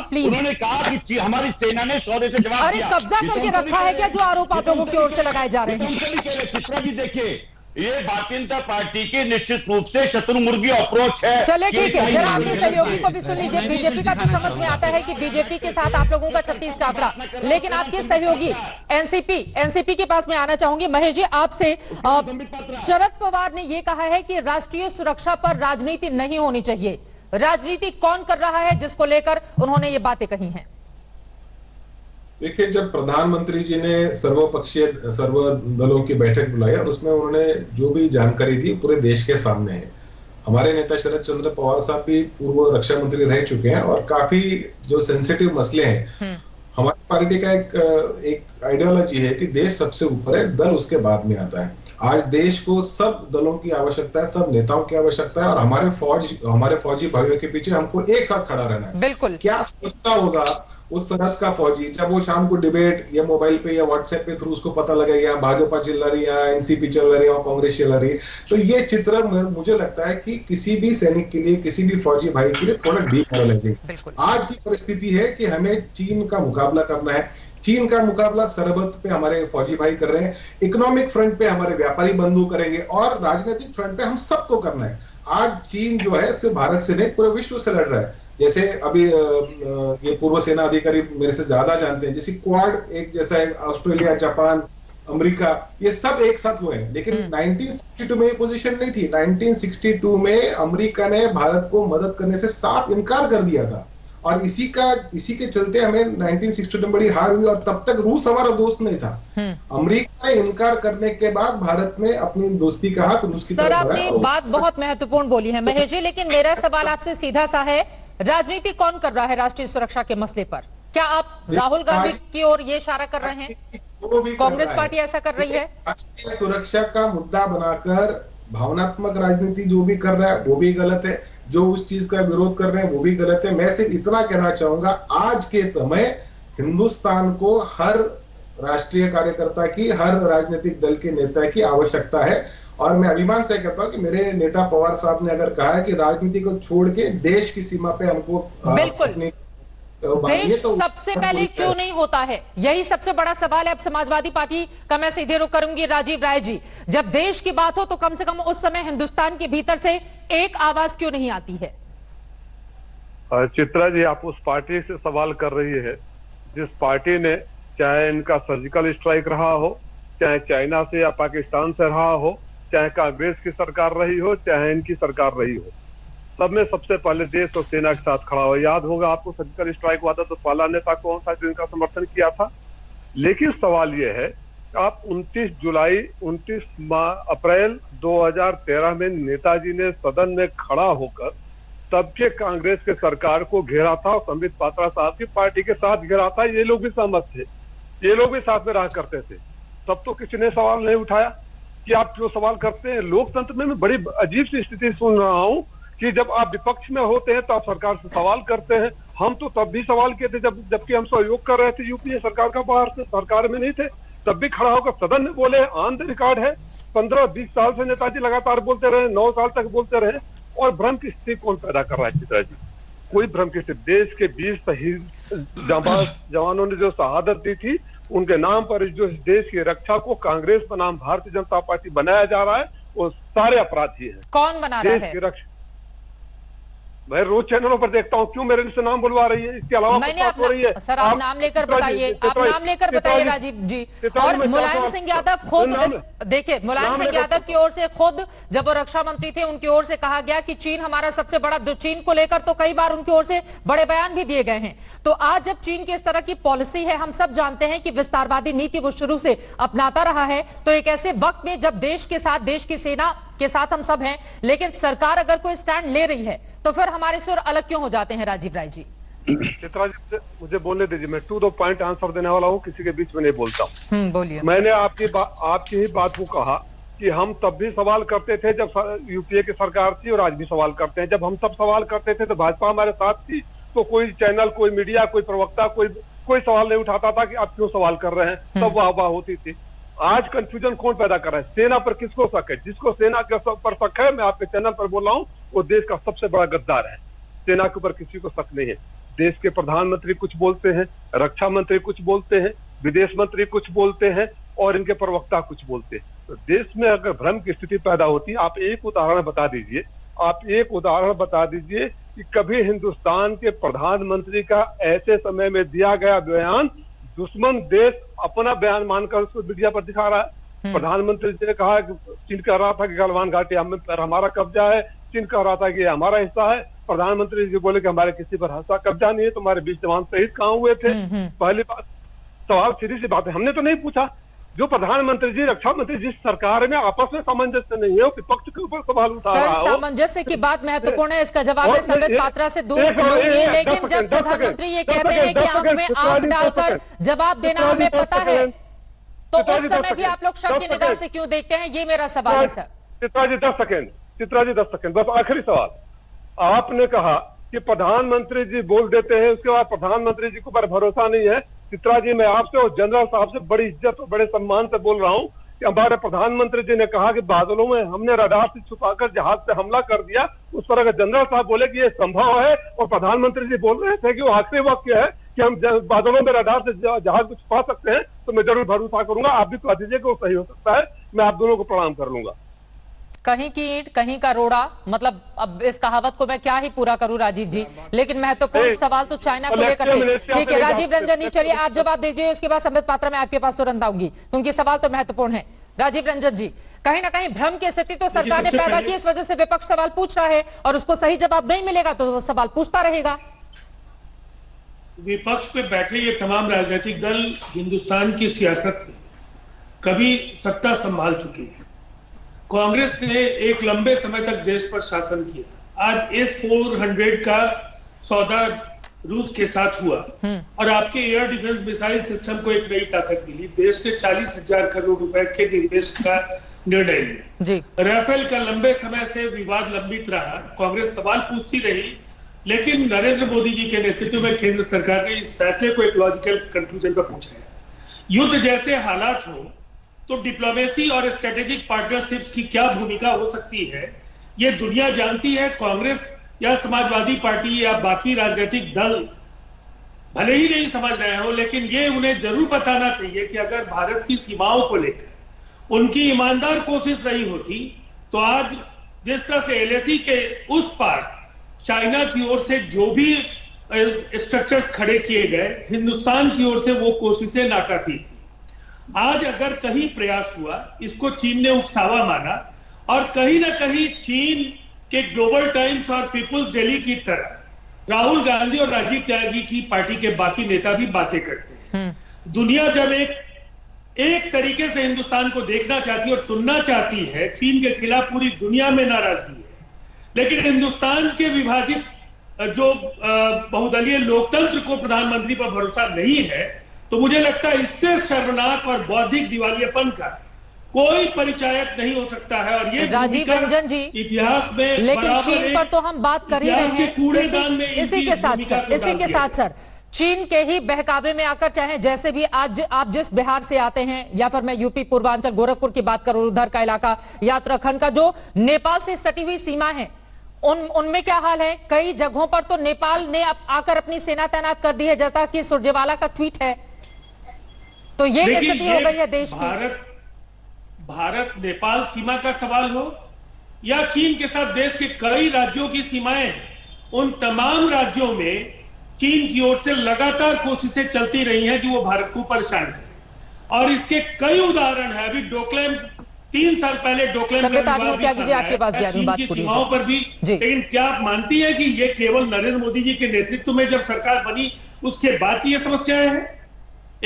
प्लीज। उन्होंने कहा कि हमारी सेना ने सौदे से जवाब दिया। अरे कब्जा करके रखा है क्या जो आरोप आप लोगों की ओर से लगाए जा रहे हैं? चित्रा जी देखिए, ये भारतीय जनता पार्टी की निश्चित रूप से शत्रुमुर्गी अप्रोच है। चलिए ठीक है, जरा अपने ये- सहयोगी को भी सुन लीजिए। बीजेपी का तो समझ में आता है कि बीजेपी के साथ आप लोगों का 36 का आंकड़ा, लेकिन आपके सहयोगी एनसीपी के पास मैं आना चाहूंगी। महेश जी, आपसे शरद पवार ने यह कहा है कि राष्ट्रीय सुरक्षा पर राजनीति नहीं होनी चाहिए। राजनीति कौन कर रहा है जिसको लेकर उन्होंने ये बातें कही हैं? देखिए, जब प्रधानमंत्री जी ने सर्वपक्षीय सर्व दलों की बैठक बुलाई और उसमें उन्होंने जो भी जानकारी दी पूरे देश के सामने है। हमारे नेता शरद चंद्र पवार साहब भी पूर्व रक्षा मंत्री रह चुके हैं और काफी जो सेंसिटिव मसले हैं, हमारी पार्टी का एक आइडियोलॉजी है कि देश सबसे ऊपर है, दल उसके बाद में आता है। आज देश को सब दलों की आवश्यकता है, सब नेताओं की आवश्यकता है और हमारे फौजी भाइयों के पीछे हमको एक साथ खड़ा रहना है। बिल्कुल। क्या सोचता होगा उस सरहद का फौजी जब वो शाम को डिबेट या मोबाइल पे या व्हाट्सएप पे थ्रू उसको पता लगे या भाजपा चिल्ला रही या एनसीपी चल रही या कांग्रेस चल रही, तो ये चित्र मुझे लगता है कि किसी भी सैनिक के लिए, किसी भी फौजी भाई के लिए थोड़ा डीमोरलाइजिंग। आज की परिस्थिति है कि हमें चीन का मुकाबला करना है। चीन का मुकाबला सरहद पे हमारे फौजी भाई कर रहे हैं, इकोनॉमिक फ्रंट पे हमारे व्यापारी बंधु करेंगे और राजनीतिक फ्रंट पे हम सबको करना है। आज चीन जो है सिर्फ भारत से नहीं पूरे विश्व से लड़ रहा है। जैसे अभी ये पूर्व सेना अधिकारी मेरे से ज्यादा जानते हैं, जैसे क्वाड एक जैसा है, ऑस्ट्रेलिया, जापान, अमेरिका, ये सब एक साथ हुए हैं। लेकिन 1962 में ये पोजीशन नहीं थी। 1962 में अमेरिका ने भारत को मदद करने से साफ इनकार कर दिया था और इसी के चलते हमें 1962 में बड़ी हार हुई और तब तक रूस हमारा दोस्त नहीं था। अमेरिका ने इनकार करने के बाद भारत ने अपनी दोस्ती का हाथ रूस की सर, तरफ आपने बढ़ाया। बात बहुत महत्वपूर्ण बोली है महेश जी, लेकिन मेरा सवाल आपसे सीधा सा है, राजनीति कौन कर रहा है राष्ट्रीय सुरक्षा के मसले पर? क्या आप राहुल गांधी की ओर ये इशारा कर रहे हैं? कांग्रेस पार्टी ऐसा कर रही है? राष्ट्रीय सुरक्षा का मुद्दा बनाकर भावनात्मक राजनीति जो भी कर रहा है वो भी गलत है, जो उस चीज का विरोध कर रहे हैं वो भी गलत है। मैं सिर्फ इतना कहना चाहूंगा, आज के समय हिंदुस्तान को हर राष्ट्रीय कार्यकर्ता की, हर राजनीतिक दल के नेता की आवश्यकता है और मैं अभिमान से कहता हूं कि मेरे नेता पवार साहब ने अगर कहा है कि राजनीति को छोड़ के देश की सीमा पे हमको बिल्कुल देश सबसे पहले क्यों नहीं होता है, यही सबसे बड़ा सवाल है। अब समाजवादी पार्टी का मैं सीधे रुख करूंगी राजीव राय जी, जब देश की बात हो तो कम से कम उस समय हिंदुस्तान के भीतर से एक आवाज क्यों नहीं आती है? चित्रा जी, आप उस पार्टी से सवाल कर रही है जिस पार्टी ने, चाहे इनका सर्जिकल स्ट्राइक रहा हो, चाहे चाइना से या पाकिस्तान से रहा हो, चाहे कांग्रेस की सरकार रही हो, चाहे इनकी सरकार रही हो, सब में सबसे पहले देश और सेना के साथ खड़ा हो। याद होगा आपको, सर्जिकल स्ट्राइक हुआ था तो पहला नेता कौन था जो इनका समर्थन किया था? लेकिन सवाल यह है, आप 29 अप्रैल 2013 में नेताजी ने सदन में खड़ा होकर तब के कांग्रेस के सरकार को घेरा था और संबित पात्रा साहब की पार्टी के साथ घेरा था। ये लोग भी सहमत थे, ये लोग भी साथ में रहा करते थे। तब तो किसी ने सवाल नहीं उठाया कि आप क्यों सवाल करते हैं। लोकतंत्र में मैं बड़ी अजीब सी स्थिति सुन रहा हूं कि जब आप विपक्ष में होते हैं तो आप सरकार से सवाल करते हैं। हम तो तब भी सवाल किए थे जबकि हम सहयोग कर रहे थे यूपीए सरकार का, बाहर से सरकार में नहीं थे, तब भी खड़ा होकर सदन में बोले। ऑन द रिकॉर्ड है, 15-20 साल से नेताजी लगातार बोलते रहे, 9 साल तक बोलते रहे। और भ्रम की स्थिति कौन पैदा कर रहा है चित्रा जी? कोई भ्रम की स्थिति, देश के 20 शहीद जवानों ने जो शहादत दी थी उनके नाम पर जो इस देश की रक्षा को कांग्रेस बनाम भारतीय जनता पार्टी बनाया जा रहा है, वो सारे अपराधी हैं। कौन बना रहा है? देश की रक्षा मैं रोज चैनलों पर देखता हूँ, क्यों मेरे से नाम बुलवा रही है? इसके अलावा नहीं, हो रही है। सर आप नाम लेकर बताइए, आप नाम लेकर बताइए राजीव जी। और मुलायम सिंह यादव खुद, देखिए मुलायम सिंह यादव की ओर से खुद जब वो रक्षा मंत्री थे उनकी ओर से कहा गया कि चीन हमारा सबसे बड़ा, चीन को लेकर तो कई बार उनकी ओर से बड़े बयान भी दिए गए हैं। तो आज जब चीन की इस तरह की पॉलिसी है, हम सब जानते हैं कि विस्तारवादी नीति वो शुरू से अपनाता रहा है, तो एक ऐसे वक्त में जब देश के साथ, देश की सेना के साथ हम सब हैं, लेकिन सरकार अगर कोई स्टैंड ले रही है तो फिर हमारे सुर अलग क्यों हो जाते हैं? राजीव राय जी, चित्रा जी मुझे बोलने दीजिए, मैं टू द पॉइंट आंसर देने वाला हूँ, किसी के बीच में नहीं बोलता हूँ। बोलिए। मैंने आपकी ही बात को कहा कि हम तब भी सवाल करते थे जब यूपीए की सरकार थी और आज भी सवाल करते हैं। जब हम तब सवाल करते थे तो भाजपा हमारे साथ थी, तो कोई चैनल, कोई मीडिया, कोई प्रवक्ता, कोई सवाल नहीं उठाता था कि आप क्यों सवाल कर रहे हैं, तब वाह होती थी। आज कंफ्यूजन कौन पैदा कर रहा है? सेना पर किसको शक है? जिसको सेना के पर शक है, मैं आपके चैनल पर बोल रहा हूँ, वो देश का सबसे बड़ा गद्दार है। सेना के ऊपर किसी को शक नहीं है। देश के प्रधानमंत्री कुछ बोलते हैं, रक्षा मंत्री कुछ बोलते हैं, विदेश मंत्री कुछ बोलते हैं और इनके प्रवक्ता कुछ बोलते हैं। तो देश में अगर भ्रम की स्थिति पैदा होती है, आप एक उदाहरण बता दीजिए, कि कभी हिंदुस्तान के प्रधानमंत्री का ऐसे समय में दिया गया बयान दुश्मन देश अपना बयान मानकर उसको मीडिया पर दिखा रहा है। प्रधानमंत्री जी ने कहा कि चीन कह रहा था कि गलवान घाटी हम पर हमारा कब्जा है, चीन कह रहा था कि हमारा हिस्सा है। प्रधानमंत्री जी बोले कि हमारे किसी पर हिस्सा कब्जा नहीं है, तुम्हारे 20 जवान शहीद कहाँ हुए थे। पहली बात, सवाल सीधी सी बात है, हमने तो नहीं पूछा। जो प्रधानमंत्री जी, रक्षा मंत्री जिस सरकार में आपस में सामंजस्य नहीं है, विपक्ष के ऊपर सवाल उठा रहा हो। सामंजस्य की बात महत्वपूर्ण है, इसका जवाब मैं संबित पात्रा से दूर लूंगी, लेकिन जब प्रधानमंत्री ये कहते हैं कि आंख में आंख डालकर जवाब देना हमें पता है, तो उस समय भी आप लोग शक की निगाह से क्यों देखते हैं, ये मेरा सवाल है सर। चित्रा जी 10 सेकंड, बस आखिरी सवाल। आपने कहा कि प्रधानमंत्री जी बोल देते हैं, उसके बाद प्रधानमंत्री जी को पर भरोसा नहीं है। चित्रा जी, मैं आपसे और जनरल साहब से बड़ी इज्जत और बड़े सम्मान से बोल रहा हूं कि हमारे प्रधानमंत्री जी ने कहा कि बादलों में हमने रडार से छुपाकर जहाज पे हमला कर दिया। उस पर अगर जनरल साहब बोले कि ये संभव है और प्रधानमंत्री जी बोल रहे थे कि वो आखिरी वक्त है कि हम बादलों में रडार से जहाज को छुपा सकते हैं, तो मैं जरूर भरोसा करूंगा। आप भी कह दीजिए कि वो सही हो सकता है, मैं आप दोनों को प्रणाम कर लूंगा। कहीं की ईंट कहीं का रोड़ा, मतलब अब इस कहावत को मैं क्या ही पूरा करूं राजीव जी, लेकिन महत्वपूर्ण सवाल तो चाइना को लेकर थे। ठीक है राजीव रंजन जी, चलिए आप जवाब दीजिए, उसके बाद संबित पात्रा मैं आपके पास तुरंत आऊंगी, क्योंकि सवाल तो महत्वपूर्ण है। राजीव रंजन जी, कहीं ना कहीं भ्रम की स्थिति तो सरकार ने पैदा की, इस वजह से विपक्ष सवाल पूछ रहा है और उसको सही जवाब नहीं मिलेगा तो वो सवाल पूछता रहेगा। विपक्ष पे बैठे ये तमाम राजनीतिक दल हिंदुस्तान की सियासत में कभी सत्ता संभाल चुके हैं। कांग्रेस ने एक लंबे समय तक देश पर शासन किया। आज S-400 का सौदा रूस के साथ हुआ और आपके एयर डिफेंस मिसाइल सिस्टम को एक नई ताकत मिली। देश के 40,000 करोड़ रुपए के निवेश का निर्णय लिया। राफेल का लंबे समय से विवाद लंबित रहा, कांग्रेस सवाल पूछती रही, लेकिन नरेंद्र मोदी जी के नेतृत्व में केंद्र सरकार ने इस फैसले को एक लॉजिकल कंक्लूजन पर पहुंचाया। युद्ध जैसे हालात हो तो डिप्लोमेसी और स्ट्रेटेजिक पार्टनरशिप की क्या भूमिका हो सकती है, ये दुनिया जानती है। कांग्रेस या समाजवादी पार्टी या बाकी राजनीतिक दल भले ही नहीं समझ रहे हो, लेकिन ये उन्हें जरूर बताना चाहिए कि अगर भारत की सीमाओं को लेकर उनकी ईमानदार कोशिश रही होती तो आज जिस तरह से LAC के उस पार चाइना की ओर से जो भी स्ट्रक्चर्स खड़े किए गए, हिंदुस्तान की ओर से वो कोशिशें नाकाफी थी। आज अगर कहीं प्रयास हुआ, इसको चीन ने उकसावा माना और कहीं ना कहीं चीन के ग्लोबल टाइम्स और पीपुल्स डेली की तरह राहुल गांधी और राजीव त्यागी की पार्टी के बाकी नेता भी बातें करते हैं। दुनिया जब एक तरीके से हिंदुस्तान को देखना चाहती है और सुनना चाहती है, चीन के खिलाफ पूरी दुनिया में नाराजगी है, लेकिन हिंदुस्तान के विभाजित जो बहुदलीय लोकतंत्र को प्रधानमंत्री पर भरोसा नहीं है, तो मुझे लगता है इससे शर्मनाक और बौद्धिक दिवालियापन का कोई परिचायक नहीं हो सकता है। और ये राजीव रंजन जी इतिहास में, लेकिन चीन पर तो हम बात कर ही रहे हैं। इसी के साथ सर चीन के ही बहकावे में आकर, चाहे जैसे भी आज आप जिस बिहार से आते हैं या फिर मैं यूपी पूर्वांचल गोरखपुर की बात करूं, उधर का इलाका या उत्तराखंड का जो नेपाल से सटी हुई सीमा है, उनमें क्या हाल है। कई जगहों पर तो नेपाल ने आकर अपनी सेना तैनात कर दी है, जैसा कि सुरजेवाला का ट्वीट है। तो ये स्थिति हो गई है देश की। भारत नेपाल सीमा का सवाल हो या चीन के साथ देश के कई राज्यों की सीमाएं, उन तमाम राज्यों में चीन की ओर से लगातार कोशिशें चलती रही हैं कि वो भारत को परेशान करें। और इसके कई उदाहरण है। अभी डोकलाम 3 साल पहले डोकलाम की सीमाओं पर भी, लेकिन क्या आप मानती है कि ये केवल नरेंद्र मोदी जी के नेतृत्व में जब सरकार बनी उसके बाद की ये समस्याएं हैं?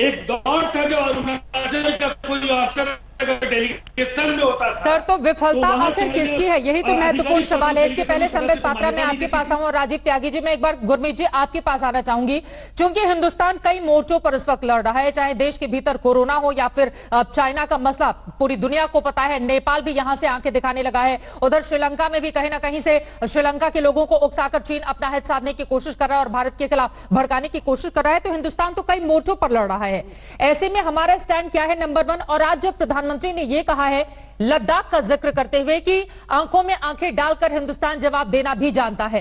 एक दौर था जब अरुणाचल का कोई अफसर डेलीगेशन में होता था। सर तो विफलता आखिर किसकी है, यही तो महत्वपूर्ण सवाल है। इसके पहले संबित पात्रा मैं आपके पास आऊं और राजीव त्यागी जी, मैं एक बार गुरमीत जी आपके पास आना चाहूंगी, क्योंकि हिंदुस्तान कई मोर्चों पर इस वक्त लड़ रहा है, चाहे देश के भीतर कोरोना हो या फिर चाइना का मसला पूरी दुनिया को पता है। नेपाल भी यहां से आंखें दिखाने लगा है, उधर श्रीलंका में भी कहीं ना कहीं से श्रीलंका के लोगों को उकसाकर चीन अपना हित साधने की कोशिश कर रहा है और भारत के खिलाफ भड़काने की कोशिश कर रहा है। तो हिंदुस्तान तो कई मोर्चों पर लड़ रहा है। ऐसे में हमारा स्टैंड क्या है, नंबर 1। और आज जब प्रधानमंत्री ने यह कहा है लद्दाख का जिक्र करते हुए कि आंखों में आंखें डालकर हिंदुस्तान जवाब देना भी जानता है,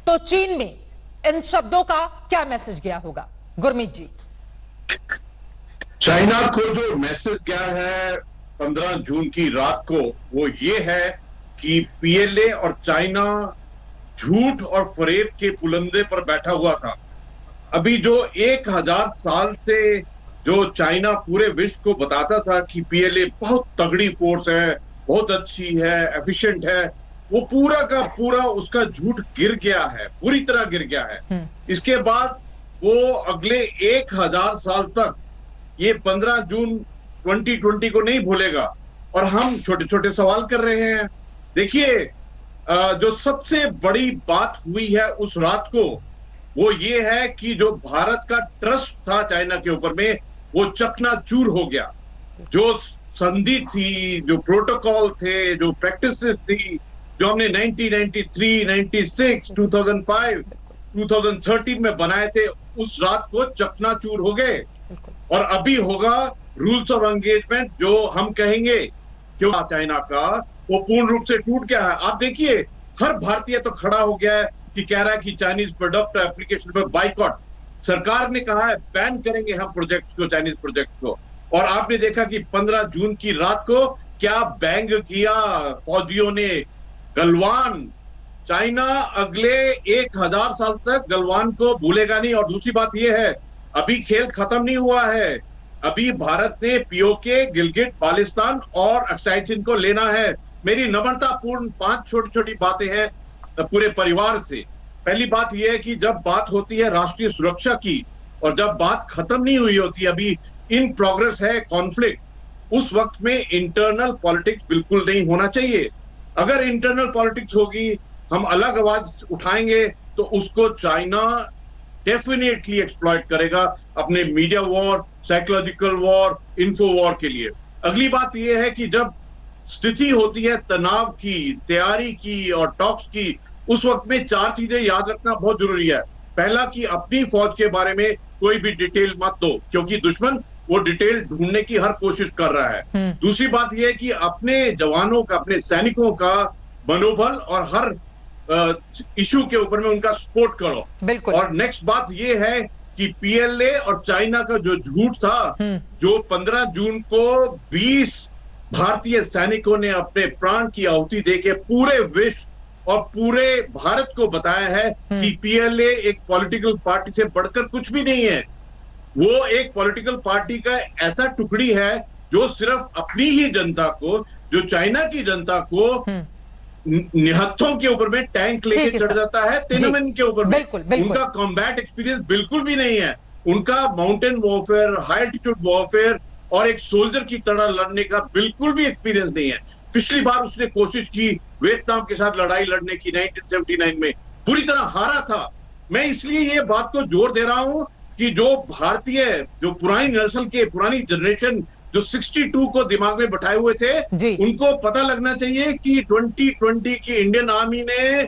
तो चीन में इन शब्दों का क्या मैसेज गया होगा गुरमीत जी? चाइना को जो मैसेज गया है 15 जून की रात को वो ये है कि पीएलए और चाइना झूठ और फरेब के पुलंदे पर बैठा हुआ था। अभी जो 1000 साल से जो चाइना पूरे विश्व को बताता था कि पीएलए बहुत तगड़ी फोर्स है, बहुत अच्छी है, एफिशिएंट है, वो पूरा का पूरा उसका झूठ गिर गया है, पूरी तरह गिर गया है। इसके बाद वो अगले 1000 साल तक ये 15 जून 2020 को नहीं भूलेगा। और हम छोटे छोटे सवाल कर रहे हैं। देखिए, जो सबसे बड़ी बात हुई है उस रात को वो ये है कि जो भारत का ट्रस्ट था चाइना के ऊपर में वो चकनाचूर हो गया। जो संधि थी, जो प्रोटोकॉल थे, जो प्रैक्टिसेस थी, जो हमने 1993, 96, 2005, 2013 में बनाए थे, उस रात को चकनाचूर हो गए। और अभी होगा रूल्स ऑफ एंगेजमेंट, जो हम कहेंगे कि चाइना का वो पूर्ण रूप से टूट गया है। आप देखिए, हर भारतीय तो खड़ा हो गया है कि कह रहा है कि चाइनीज प्रोडक्ट एप्लीकेशन पर बाइकॉट। सरकार ने कहा है बैन करेंगे हम प्रोजेक्ट्स को, चाइनीज प्रोजेक्ट को। और आपने देखा कि 15 जून की रात को क्या बैंग किया फौजियों ने। गलवान, चाइना अगले 1000 साल तक गलवान को भूलेगा नहीं। और दूसरी बात यह है, अभी खेल खत्म नहीं हुआ है। अभी भारत ने पीओके, गिलगिट बाल्टिस्तान और अक्साई चीन को लेना है। मेरी नम्रतापूर्ण 5 छोटी छोटी बातें हैं पूरे परिवार से। पहली बात यह है कि जब बात होती है राष्ट्रीय सुरक्षा की और जब बात खत्म नहीं हुई होती, अभी इन प्रोग्रेस है कॉन्फ्लिक्ट, उस वक्त में इंटरनल पॉलिटिक्स बिल्कुल नहीं होना चाहिए। अगर इंटरनल पॉलिटिक्स होगी, हम अलग आवाज उठाएंगे, तो उसको चाइना डेफिनेटली एक्सप्लॉइट करेगा अपने media war, psychological war, info war के लिए। अगली बात यह है कि जब स्थिति होती है तनाव की, तैयारी की और टॉक्स की, उस वक्त में 4 चीजें याद रखना बहुत जरूरी है। पहला कि अपनी फौज के बारे में कोई भी डिटेल मत दो, क्योंकि दुश्मन वो डिटेल ढूंढने की हर कोशिश कर रहा है। दूसरी बात यह है कि अपने जवानों का, अपने सैनिकों का मनोबल और हर इशू के ऊपर में उनका सपोर्ट करो। बिल्कुल। और नेक्स्ट बात यह है कि पीएलए और चाइना का जो झूठ था, जो 15 जून को 20 भारतीय सैनिकों ने अपने प्राण की आहुति देके पूरे विश्व और पूरे भारत को बताया है कि पीएलए एक पॉलिटिकल पार्टी से बढ़कर कुछ भी नहीं है। वो एक पॉलिटिकल पार्टी का ऐसा टुकड़ी है जो सिर्फ अपनी ही जनता को, जो चाइना की जनता को निहत्थों के ऊपर में टैंक लेके चढ़ जाता है, तेनमेन के ऊपर में। उनका कॉम्बैट एक्सपीरियंस बिल्कुल भी नहीं है। उनका mountain warfare, high altitude warfare और एक सोल्जर की तरह लड़ने का बिल्कुल भी एक्सपीरियंस नहीं है। पिछली बार उसने कोशिश की वियतनाम के साथ लड़ाई लड़ने की 1979 में, पूरी तरह हारा था। मैं इसलिए ये बात को जोर दे रहा हूं कि जो भारतीय, जो पुरानी नस्ल के, पुरानी जनरेशन जो 62 को दिमाग में बैठाए हुए थे, उनको पता लगना चाहिए कि 2020 की इंडियन आर्मी ने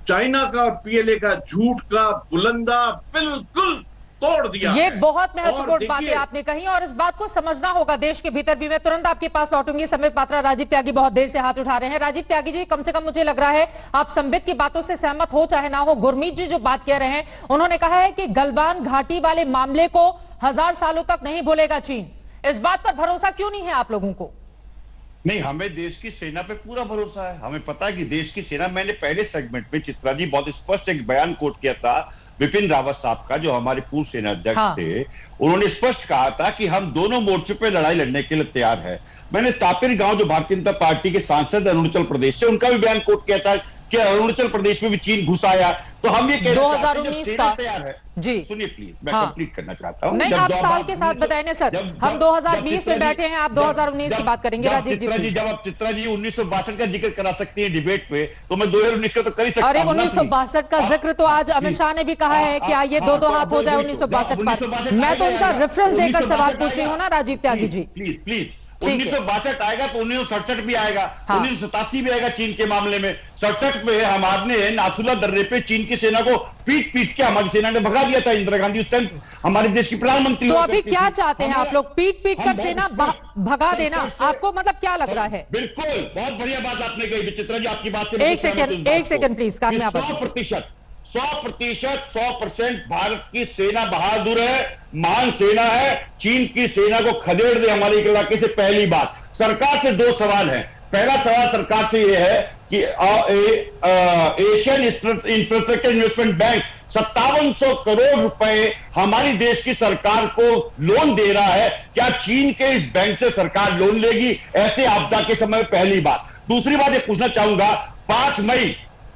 चाइना का, पीएलए का झूठ का बुलंदा बिल्कुल तोड़ दिया। ये बहुत महत्वपूर्ण बातें आपने कही और इस बात को समझना होगा देश के भीतर भी। मैं तुरंत आपके पास लौटूंगी। संबित पात्रा, राजीव त्यागी बहुत देर से हाथ उठा रहे हैं। राजीव त्यागी जी, कम से कम मुझे लग रहा है आप संबित की बातों से सहमत हो चाहे ना हो। गुरमीत जी जो बात कह रहे हैं, उन्होंने कहा है कि गलवान घाटी वाले मामले को 1000 सालों तक नहीं भूलेगा चीन। इस बात पर भरोसा क्यों नहीं है आप लोगों को? नहीं, हमें देश की सेना पे पूरा भरोसा है। हमें पता है कि देश की सेना, मैंने पहले सेगमेंट में चित्रा जी बहुत स्पष्ट एक बयान कोट किया था विपिन रावत साहब का, जो हमारे पूर्व सेना अध्यक्ष थे। उन्होंने स्पष्ट कहा था कि हम दोनों मोर्चों पे लड़ाई लड़ने के लिए तैयार है। मैंने तापिर गांव, जो भारतीय जनता पार्टी के सांसद अरुणाचल प्रदेश से, उनका भी बयान कोट किया था कि अरुणाचल प्रदेश में भी चीन घुस आया। तो हम ये कहना चाहते हैं जब सेना तैयार है। जी सुनिए प्लीज, मैं कंप्लीट करना चाहता हूं। नहीं, आप साल के साथ बताएं ना सर। हम 2020 में बैठे हैं, आप 2019 की बात करेंगे। राजीव जी, जब आप चित्रा जी 1962 का जिक्र करा सकती है डिबेट पे, तो मैं 2019 का तो कर ही सकता हूं। अरे 1962 का जिक्र तो आज अमित शाह ने भी कहा है कि आइए दो हाथ हो जाए 1962 पर। मैं तो उनका रेफरेंस देकर सवाल पूछ रही हूँ ना राजीव त्यागी जी। प्लीज 1962 आएगा तो 1967 भी आएगा, 1987 भी आएगा चीन के मामले में। 67 में हमारे नाथुला दर्रे पे चीन की सेना को पीट के हमारी सेना ने भगा दिया था। इंदिरा गांधी उस टाइम हमारे देश की प्रधानमंत्री। तो अभी क्या चाहते हैं आप लोग? पीट कर सेना भगा देना? आपको मतलब क्या लग रहा है? बिल्कुल, बहुत बढ़िया बात आपने कही चित्रा जी, आपकी बात से एक सेकंड प्लीज। 100% 100% भारत की सेना बहादुर है, महान सेना है। चीन की सेना को खदेड़ दे हमारे इलाके से। पहली बात, सरकार से 2 सवाल हैं। पहला सवाल सरकार से यह है कि Asian infrastructure investment bank 5700 crore रुपए हमारी देश की सरकार को लोन दे रहा है। क्या चीन के इस बैंक से सरकार लोन लेगी ऐसे आपदा के समय? पहली बात। दूसरी बात ये पूछना चाहूंगा, 5 मई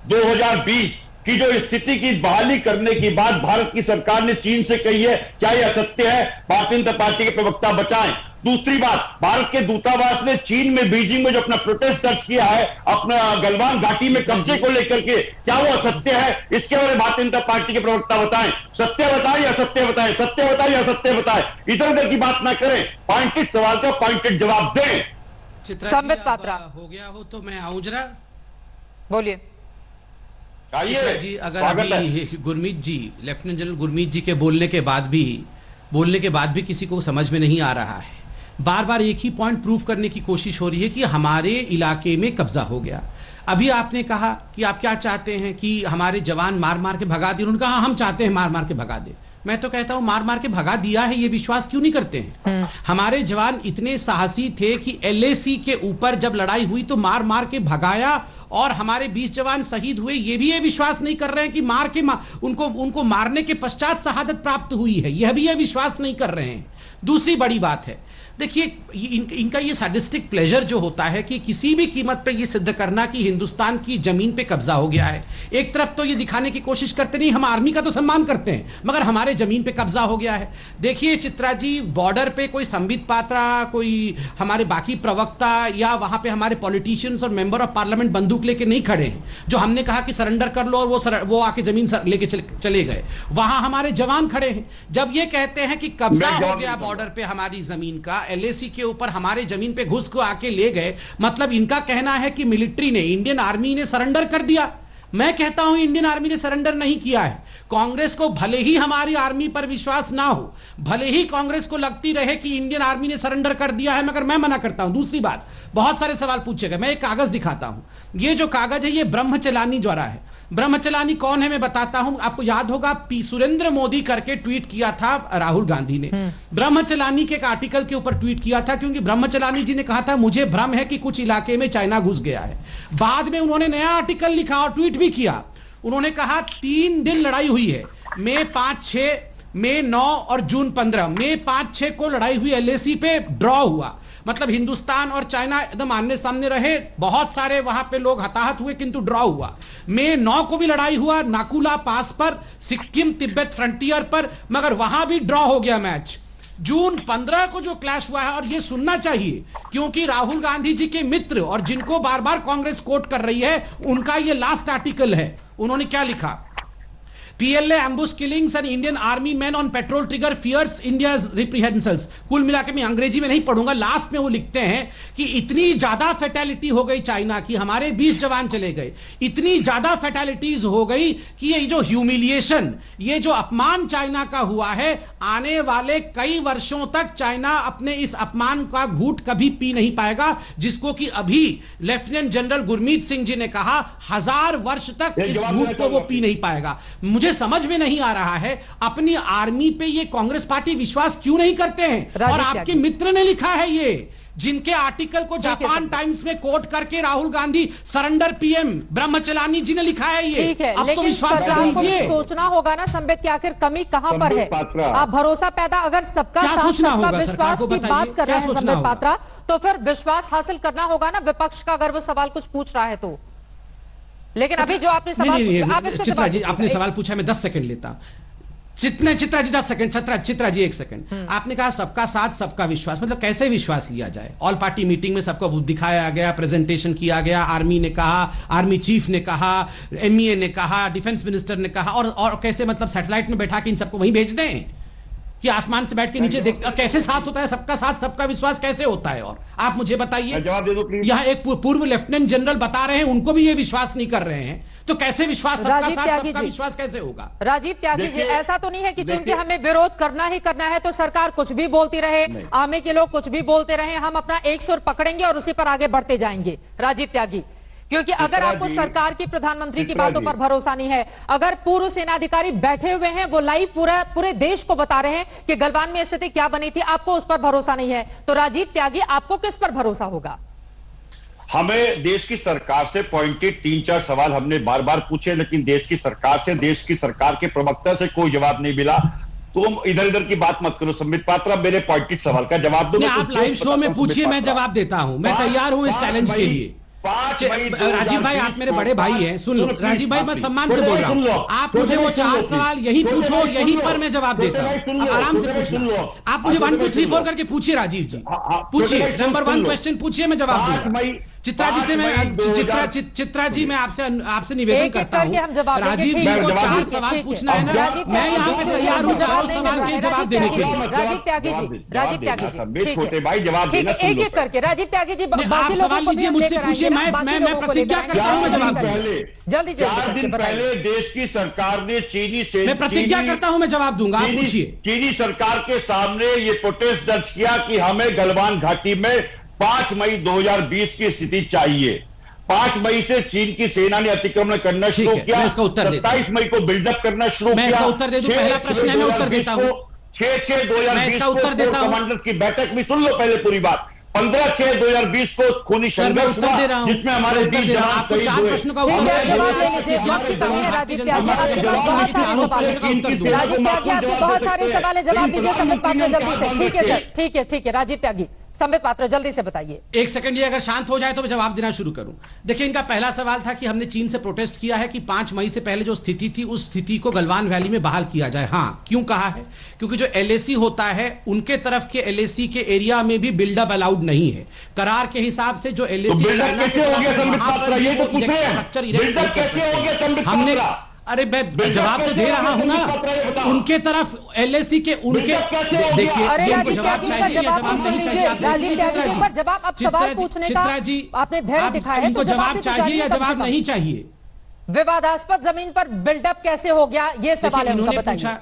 2020 की जो स्थिति की बहाली करने की बात भारत की सरकार ने चीन से कही है, क्या यह सत्य है? भारतीय जनता पार्टी के प्रवक्ता बताएं। दूसरी बात, भारत के दूतावास ने चीन में, बीजिंग में जो अपना प्रोटेस्ट दर्ज किया है अपना गलवान घाटी में कब्जे को लेकर के, क्या वो असत्य है? इसके बारे में भारतीय जनता पार्टी के प्रवक्ता बताएं। सत्य बताएं या असत्य बताएं, सत्य बताएं या असत्य बताएं। इधर उधर की बात ना करें, पॉइंटेड सवाल का पॉइंटेड जवाब दें। संबित पात्रा हो गया हो तो मैं आऊं जरा, बोलिए। जी, अगर अभी गुरमीत जी, लेफ्टिनेंट जनरल गुरमीत जी के बोलने के बाद भी किसी को समझ में नहीं आ रहा है। बार बार एक ही पॉइंट प्रूव करने की कोशिश हो रही है कि हमारे इलाके में कब्जा हो गया। अभी आपने कहा कि आप क्या चाहते हैं कि हमारे जवान मार मार के भगा दिए। उन्होंने कहा हम चाहते हैं मार मार के भगा दे। मैं तो कहता हूं मार मार के भगा दिया है, ये विश्वास क्यों नहीं करते हैं? हमारे जवान इतने साहसी थे कि LAC के ऊपर जब लड़ाई हुई तो मार मार के भगाया और हमारे 20 जवान शहीद हुए। ये भी ये विश्वास नहीं कर रहे हैं कि उनको मारने के पश्चात शहादत प्राप्त हुई है। यह भी ये विश्वास नहीं कर रहे हैं। दूसरी बड़ी बात है, देखिए इनका ये सैडिस्टिक प्लेजर जो होता है कि किसी भी कीमत पे ये सिद्ध करना कि हिंदुस्तान की जमीन पे कब्जा हो गया है। एक तरफ तो ये दिखाने की कोशिश करते नहीं, हम आर्मी का तो सम्मान करते हैं, मगर हमारे जमीन पे कब्जा हो गया है। देखिए चित्रा जी, बॉर्डर पे कोई संबित पात्रा, कोई हमारे बाकी प्रवक्ता या वहां पे हमारे पॉलिटिशियंस और मेंबर ऑफ पार्लियामेंट बंदूक लेके नहीं खड़े हैं। जो हमने कहा कि सरेंडर कर लो और वो आके जमीन लेके चले गए, वहां हमारे जवान खड़े हैं। जब ये कहते हैं कि कब्जा हो गया बॉर्डर पे हमारी जमीन का, LAC के ऊपर हमारे जमीन पे घुस को आके ले गए, मतलब इनका कहना है कि मिलिट्री ने, इंडियन आर्मी ने सरेंडर कर दिया। मैं कहता हूं इंडियन आर्मी ने सरेंडर नहीं किया है। कांग्रेस को भले ही हमारी आर्मी पर विश्वास ना हो, भले ही कांग्रेस को लगती रहे कि इंडियन आर्मी ने सरेंडर कर दिया है, मगर मैं मना करता हूं। दूसरी बात, बहुत सारे सवाल पूछे गए, मैं एक कागज दिखाता हूं। ये जो कागज है ये ब्रह्मचलानी द्वारा है। ब्रह्मचलानी कौन है मैं बताता हूं। आपको याद होगा सुरेंद्र मोदी करके ट्वीट किया था राहुल गांधी ने। ब्रह्मचलानी के एक आर्टिकल के ऊपर ट्वीट किया था, क्योंकि ब्रह्मचलानी जी ने कहा था मुझे भ्रम है कि कुछ इलाके में चाइना घुस गया है। बाद में उन्होंने नया आर्टिकल लिखा और ट्वीट भी किया। उन्होंने कहा 3 दिन लड़ाई हुई है, मई 5, 6, मई 9 और जून 15। मई 5, 6 को लड़ाई हुई, LAC पे ड्रॉ हुआ, मतलब हिंदुस्तान और चाइना एकदम आमने सामने रहे। बहुत सारे वहां पे लोग हताहत हुए, किंतु ड्रॉ हुआ। मई 9 को भी लड़ाई हुआ नाकुला पास पर, सिक्किम तिब्बत फ्रंटियर पर, मगर वहां भी ड्रॉ हो गया मैच। जून 15 को जो क्लैश हुआ है, और ये सुनना चाहिए क्योंकि राहुल गांधी जी के मित्र और जिनको बार बार कांग्रेस कोट कर रही है, उनका ये लास्ट आर्टिकल है। उन्होंने क्या लिखा? PLA ambush killings and Indian army men on petrol trigger fears India's reprehensals। कुल मिला के मैं अंग्रेजी में नहीं पढ़ूंगा, लास्ट में वो लिखते हैं कि इतनी ज्यादा फैटेलिटी हो गई चाइना की, हमारे 20 जवान चले गए, इतनी ज्यादा फैटेलिटीज हो गई कि ये जो ह्यूमिलिएशन, ये जो अपमान चाइना का हुआ है, आने वाले कई वर्षों तक चाइना अपने इस अपमान का घूंट कभी पी नहीं पाएगा, जिसको कि अभी लेफ्टिनेंट जनरल गुरमीत सिंह जी ने कहा 1000 वर्ष तक इस घूंट को वो पी नहीं पाएगा। मुझे समझ में नहीं आ रहा है अपनी आर्मी पे ये कांग्रेस पार्टी विश्वास क्यों नहीं करते हैं। और आपके मित्र ने लिखा है ये, जिनके आर्टिकल को जापान टाइम्स में कोट करके राहुल गांधी सरेंडर PM ब्रह्मचलानी जी ने लिखा है ये। अब तो विश्वास कर लीजिए। सोचना होगा ना संबित कि आखिर कमी कहां पर है। आप भरोसा पैदा, अगर सबका साथ सबका विश्वास की बात कर रहे हैं संबित पात्रा, तो फिर विश्वास हासिल करना होगा ना विपक्ष का, अगर वो सवाल कुछ पूछ रहा है तो। लेकिन अभी जो आपने सवाल चित्रा जी आपने सवाल पूछा, मैं 10 सेकंड लेता। Chitra ji 10 second, Chitra ji 1 second. आपने कहा सबका साथ सबका विश्वास, मतलब कैसे विश्वास लिया जाए? ऑल पार्टी मीटिंग में सबको दिखाया गया, प्रेजेंटेशन किया गया, आर्मी ने कहा, आर्मी चीफ ने कहा, MEA ने कहा, डिफेंस मिनिस्टर ने कहा, और कैसे मतलब सैटेलाइट में बैठा के इन सबको वहीं भेज दें कि आसमान से बैठ के नीचे देख, और कैसे साथ होता है? सबका साथ सबका विश्वास कैसे होता है? और आप मुझे बताइए। यहाँ एक पूर्व लेफ्टिनेंट जनरल बता रहे हैं उनको भी ये विश्वास नहीं कर रहे हैं, तो कैसे विश्वास, सबका साथ सबका विश्वास कैसे होगा? राजीव त्यागी जी, ऐसा तो नहीं है कि चूंकि हमें विरोध करना ही करना है तो सरकार कुछ भी बोलती रहे, आर्मी के लोग कुछ भी बोलते रहे, हम अपना एक सुर पकड़ेंगे और उसी पर आगे बढ़ते जाएंगे। राजीव त्यागी, क्योंकि अगर आपको सरकार की प्रधानमंत्री की बातों पर भरोसा नहीं है, अगर पूर्व सेनाधिकारी बैठे हुए हैं, वो लाइव पूरे देश को बता रहे हैं कि गलवान में स्थिति क्या बनी थी, आपको उस पर भरोसा नहीं है, तो राजीव त्यागी आपको किस पर भरोसा होगा? हमें देश की सरकार से पॉइंटेड 3-4 सवाल हमने बार बार पूछे, लेकिन देश की सरकार के प्रवक्ता से कोई जवाब नहीं मिला। तुम इधर इधर की बात मत करो संबित पात्रा, मेरे पॉइंटेड सवाल का जवाब दो। आप लाइव शो में पूछिए, मैं जवाब देता हूं, मैं तैयार हूं इस चैलेंज के लिए। राजीव भाई, आप मेरे बड़े भाई हैं, सुन लो। राजीव भाई, मैं सम्मान से बोल रहा हूं, आप मुझे वो 4 सवाल यही पूछो, यहीं पर मैं जवाब देता हूं, आराम से पूछना। आप मुझे 1 2 3 4 करके पूछिए राजीव जी, पूछिए। नंबर 1 क्वेश्चन पूछिए, मैं जवाब दूंगा। चित्रा जी से मैं चित्रा जी, मैं आपसे निवेदन करता हूं, राजीव जी को 4 सवाल पूछना है ना, मैं यहाँ पे तैयार हूँ 4 सवाल के जवाब देने के लिए। राजीव त्यागी जी, छोटे भाई जवाब देना, एक एक करके। राजीव त्यागी जी, आप सवाल लीजिए, मुझसे पूछिए, मैं प्रतिज्ञा करता हूं, मैं जवाब जल्दी 4 दिन पहले देश की सरकार ने चीनी से, मैं प्रतिज्ञा करता हूं, मैं जवाब दूंगा, आप पूछिए। चीनी सरकार के सामने ये प्रोटेस्ट दर्ज किया कि हमें गलवान घाटी में 5 मई 2020 की स्थिति चाहिए। 5 मई से चीन की सेना ने अतिक्रमण करना शुरू किया, 27 मई को बिल्डअप करना शुरू किया। मैं इसका उत्तर दे दूं, पहला प्रश्न है, मैं उत्तर देता हूं। 6/6/2020 को कमांडर्स की बैठक में, सुन लो पहले पूरी बात, 15/6/2020 को खूनी संघर्ष हुआ जिसमें हमारे 20 जवान शहीद हुए। राजीव त्यागी, आपके बहुत सारे सवाल है, जवाब दीजिए संबित पात्रा जल्दी से। ठीक है सर, ठीक है राजीव त्यागी, संबित पात्रा जल्दी से बताइए। 1 सेकंड, ये अगर शांत हो जाए तो मैं जवाब देना शुरू करूं। देखिए, इनका पहला सवाल था कि हमने चीन से प्रोटेस्ट किया है कि 5 मई से पहले जो स्थिति थी, उस स्थिति को गलवान वैली में बहाल किया जाए। हाँ, क्यों कहा है? क्योंकि जो एलएसी होता है, उनके तरफ के एलएसी के एरिया में भी बिल्डअप अलाउड नहीं है। करार के हिसाब से जो एलएसी हमने, अरे मैं जवाब तो दे रहा हूं ना, उनके तरफ एलएसी के, उनके, देखिए, इनको जवाब चाहिए या जवाब नहीं चाहिए? जवाब, अब सवाल पूछने का आपने धैर्य दिखाया है, इनको जवाब चाहिए या जवाब नहीं चाहिए? विवादास्पद जमीन पर बिल्डअप कैसे हो गया, ये सवाल है उनका, बताइए।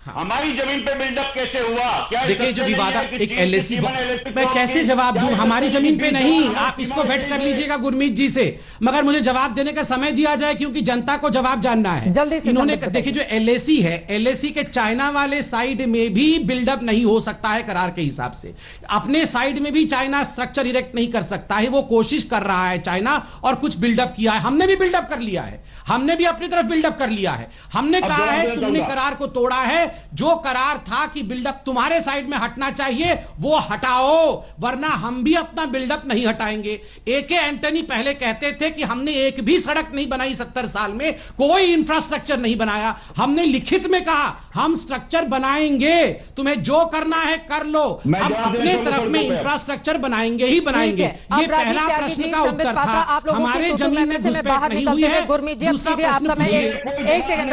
हमारी जमीन पे बिल्डअप कैसे हुआ? क्या देखिए, जो विवाद, एक एलएसी, मैं कैसे जवाब दूं? हमारी जमीन पे नहीं, आप इसको वेट कर लीजिएगा गुरमीत जी से, मगर मुझे जवाब देने का समय दिया जाए, क्योंकि जनता को जवाब जानना है। जल्दी से इन्होंने, देखिए, जो एलएसी है, एलएसी के चाइना वाले साइड में भी बिल्डअप नहीं हो सकता है करार के हिसाब से। अपने साइड में भी चाइना स्ट्रक्चर इरेक्ट नहीं कर सकता है, वो कोशिश कर रहा है चाइना, और कुछ बिल्डअप किया है। हमने भी बिल्डअप कर लिया है, हमने भी अपनी तरफ बिल्डअप कर लिया है। हमने कहा है तुमने करार को तोड़ा है, जो करार था कि बिल्डअप तुम्हारे साइड में हटना चाहिए वो हटाओ, वरना हम भी अपना बिल्डअप नहीं हटाएंगे। एके एंटनी पहले कहते थे कि हमने एक भी सड़क नहीं बनाई 70 साल में, कोई इंफ्रास्ट्रक्चर नहीं बनाया। हमने लिखित में कहा हम स्ट्रक्चर बनाएंगे, तुम्हें जो करना है कर लो, हम अपने तरफ में इंफ्रास्ट्रक्चर बनाएंगे ही बनाएंगे। ये पहला प्रश्न का उत्तर था। हमारे जमीन में घुसपैठ नहीं हुई है। दूसरा प्रश्न, एक सेकंड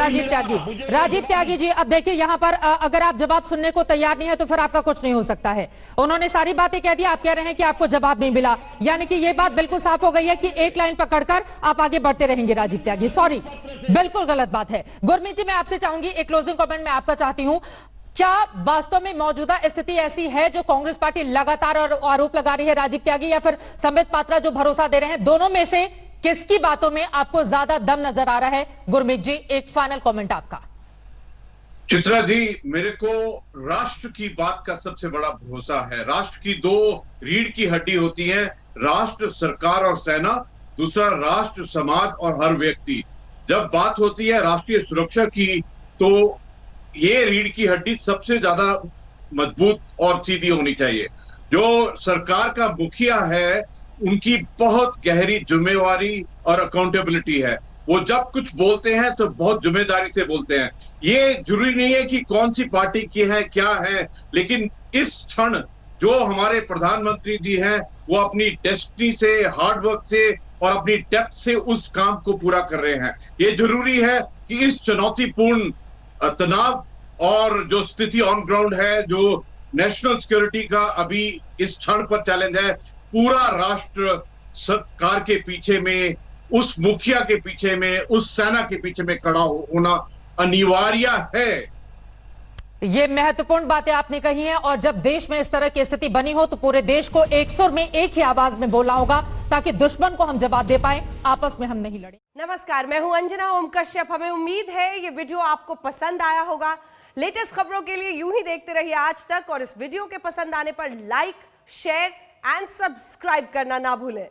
राजीव त्यागी जी, अब देखिए यहाँ पर अगर आप जवाब सुनने को तैयार नहीं है तो फिर आपका कुछ नहीं हो सकता है। उन्होंने सारी बातें कह दी, आप कह रहे हैं कि आपको जवाब नहीं मिला, यानी कि ये बात बिल्कुल साफ हो गई है कि एक लाइन पकड़कर आप आगे बढ़ते रहेंगे राजीव त्यागी। सॉरी, बिल्कुल गलत बात है। गुरमीत जी, मैं आपसे चाहूंगी एक क्लोजिंग कमेंट में आपका चाहती हूं, क्या वास्तव में मौजूदा स्थिति ऐसी है जो कांग्रेस पार्टी लगातार आरोप लगा रही है राजीव त्यागी, या फिर संबित पात्रा जो भरोसा दे रहे हैं, दोनों में से किसकी बातों में आपको ज्यादा दम नजर आ रहा है? गुरमीत जी, एक फाइनल कमेंट आपका। चित्रा जी, मेरे को राष्ट्र की बात का सबसे बड़ा भरोसा है। राष्ट्र की 2 रीढ़ की हड्डी होती है, राष्ट्र, सरकार और सेना, दूसरा राष्ट्र, समाज और हर व्यक्ति। जब बात होती है राष्ट्रीय सुरक्षा की, तो ये रीढ़ की हड्डी सबसे ज्यादा मजबूत और सीधी होनी चाहिए। जो सरकार का मुखिया है, उनकी बहुत गहरी जिम्मेवारी और अकाउंटेबिलिटी है। वो जब कुछ बोलते हैं तो बहुत जिम्मेदारी से बोलते हैं। ये जरूरी नहीं है कि कौन सी पार्टी की है, क्या है, लेकिन इस क्षण जो हमारे प्रधानमंत्री जी हैं, वो अपनी डेस्टिनी से, हार्डवर्क से और अपनी डेप्थ से उस काम को पूरा कर रहे हैं। ये जरूरी है कि इस चुनौतीपूर्ण तनाव और जो स्थिति ऑन ग्राउंड है, जो नेशनल सिक्योरिटी का अभी इस क्षण पर चैलेंज है, पूरा राष्ट्र सरकार के पीछे में, उस मुखिया के पीछे में, उस सेना के पीछे में खड़ा होना अनिवार्य है। ये महत्वपूर्ण बातें आपने कही हैं और जब देश में इस तरह की स्थिति बनी हो तो पूरे देश को एक सुर में एक ही आवाज में बोलना होगा ताकि दुश्मन को हम जवाब दे पाए, आपस में हम नहीं लड़े। नमस्कार, मैं हूं अंजना ओम कश्यप। हमें उम्मीद है ये वीडियो आपको पसंद आया होगा। लेटेस्ट खबरों के लिए यूं ही देखते रहिए आज तक और इस वीडियो के पसंद आने पर लाइक, शेयर एंड सब्सक्राइब करना ना भूलें।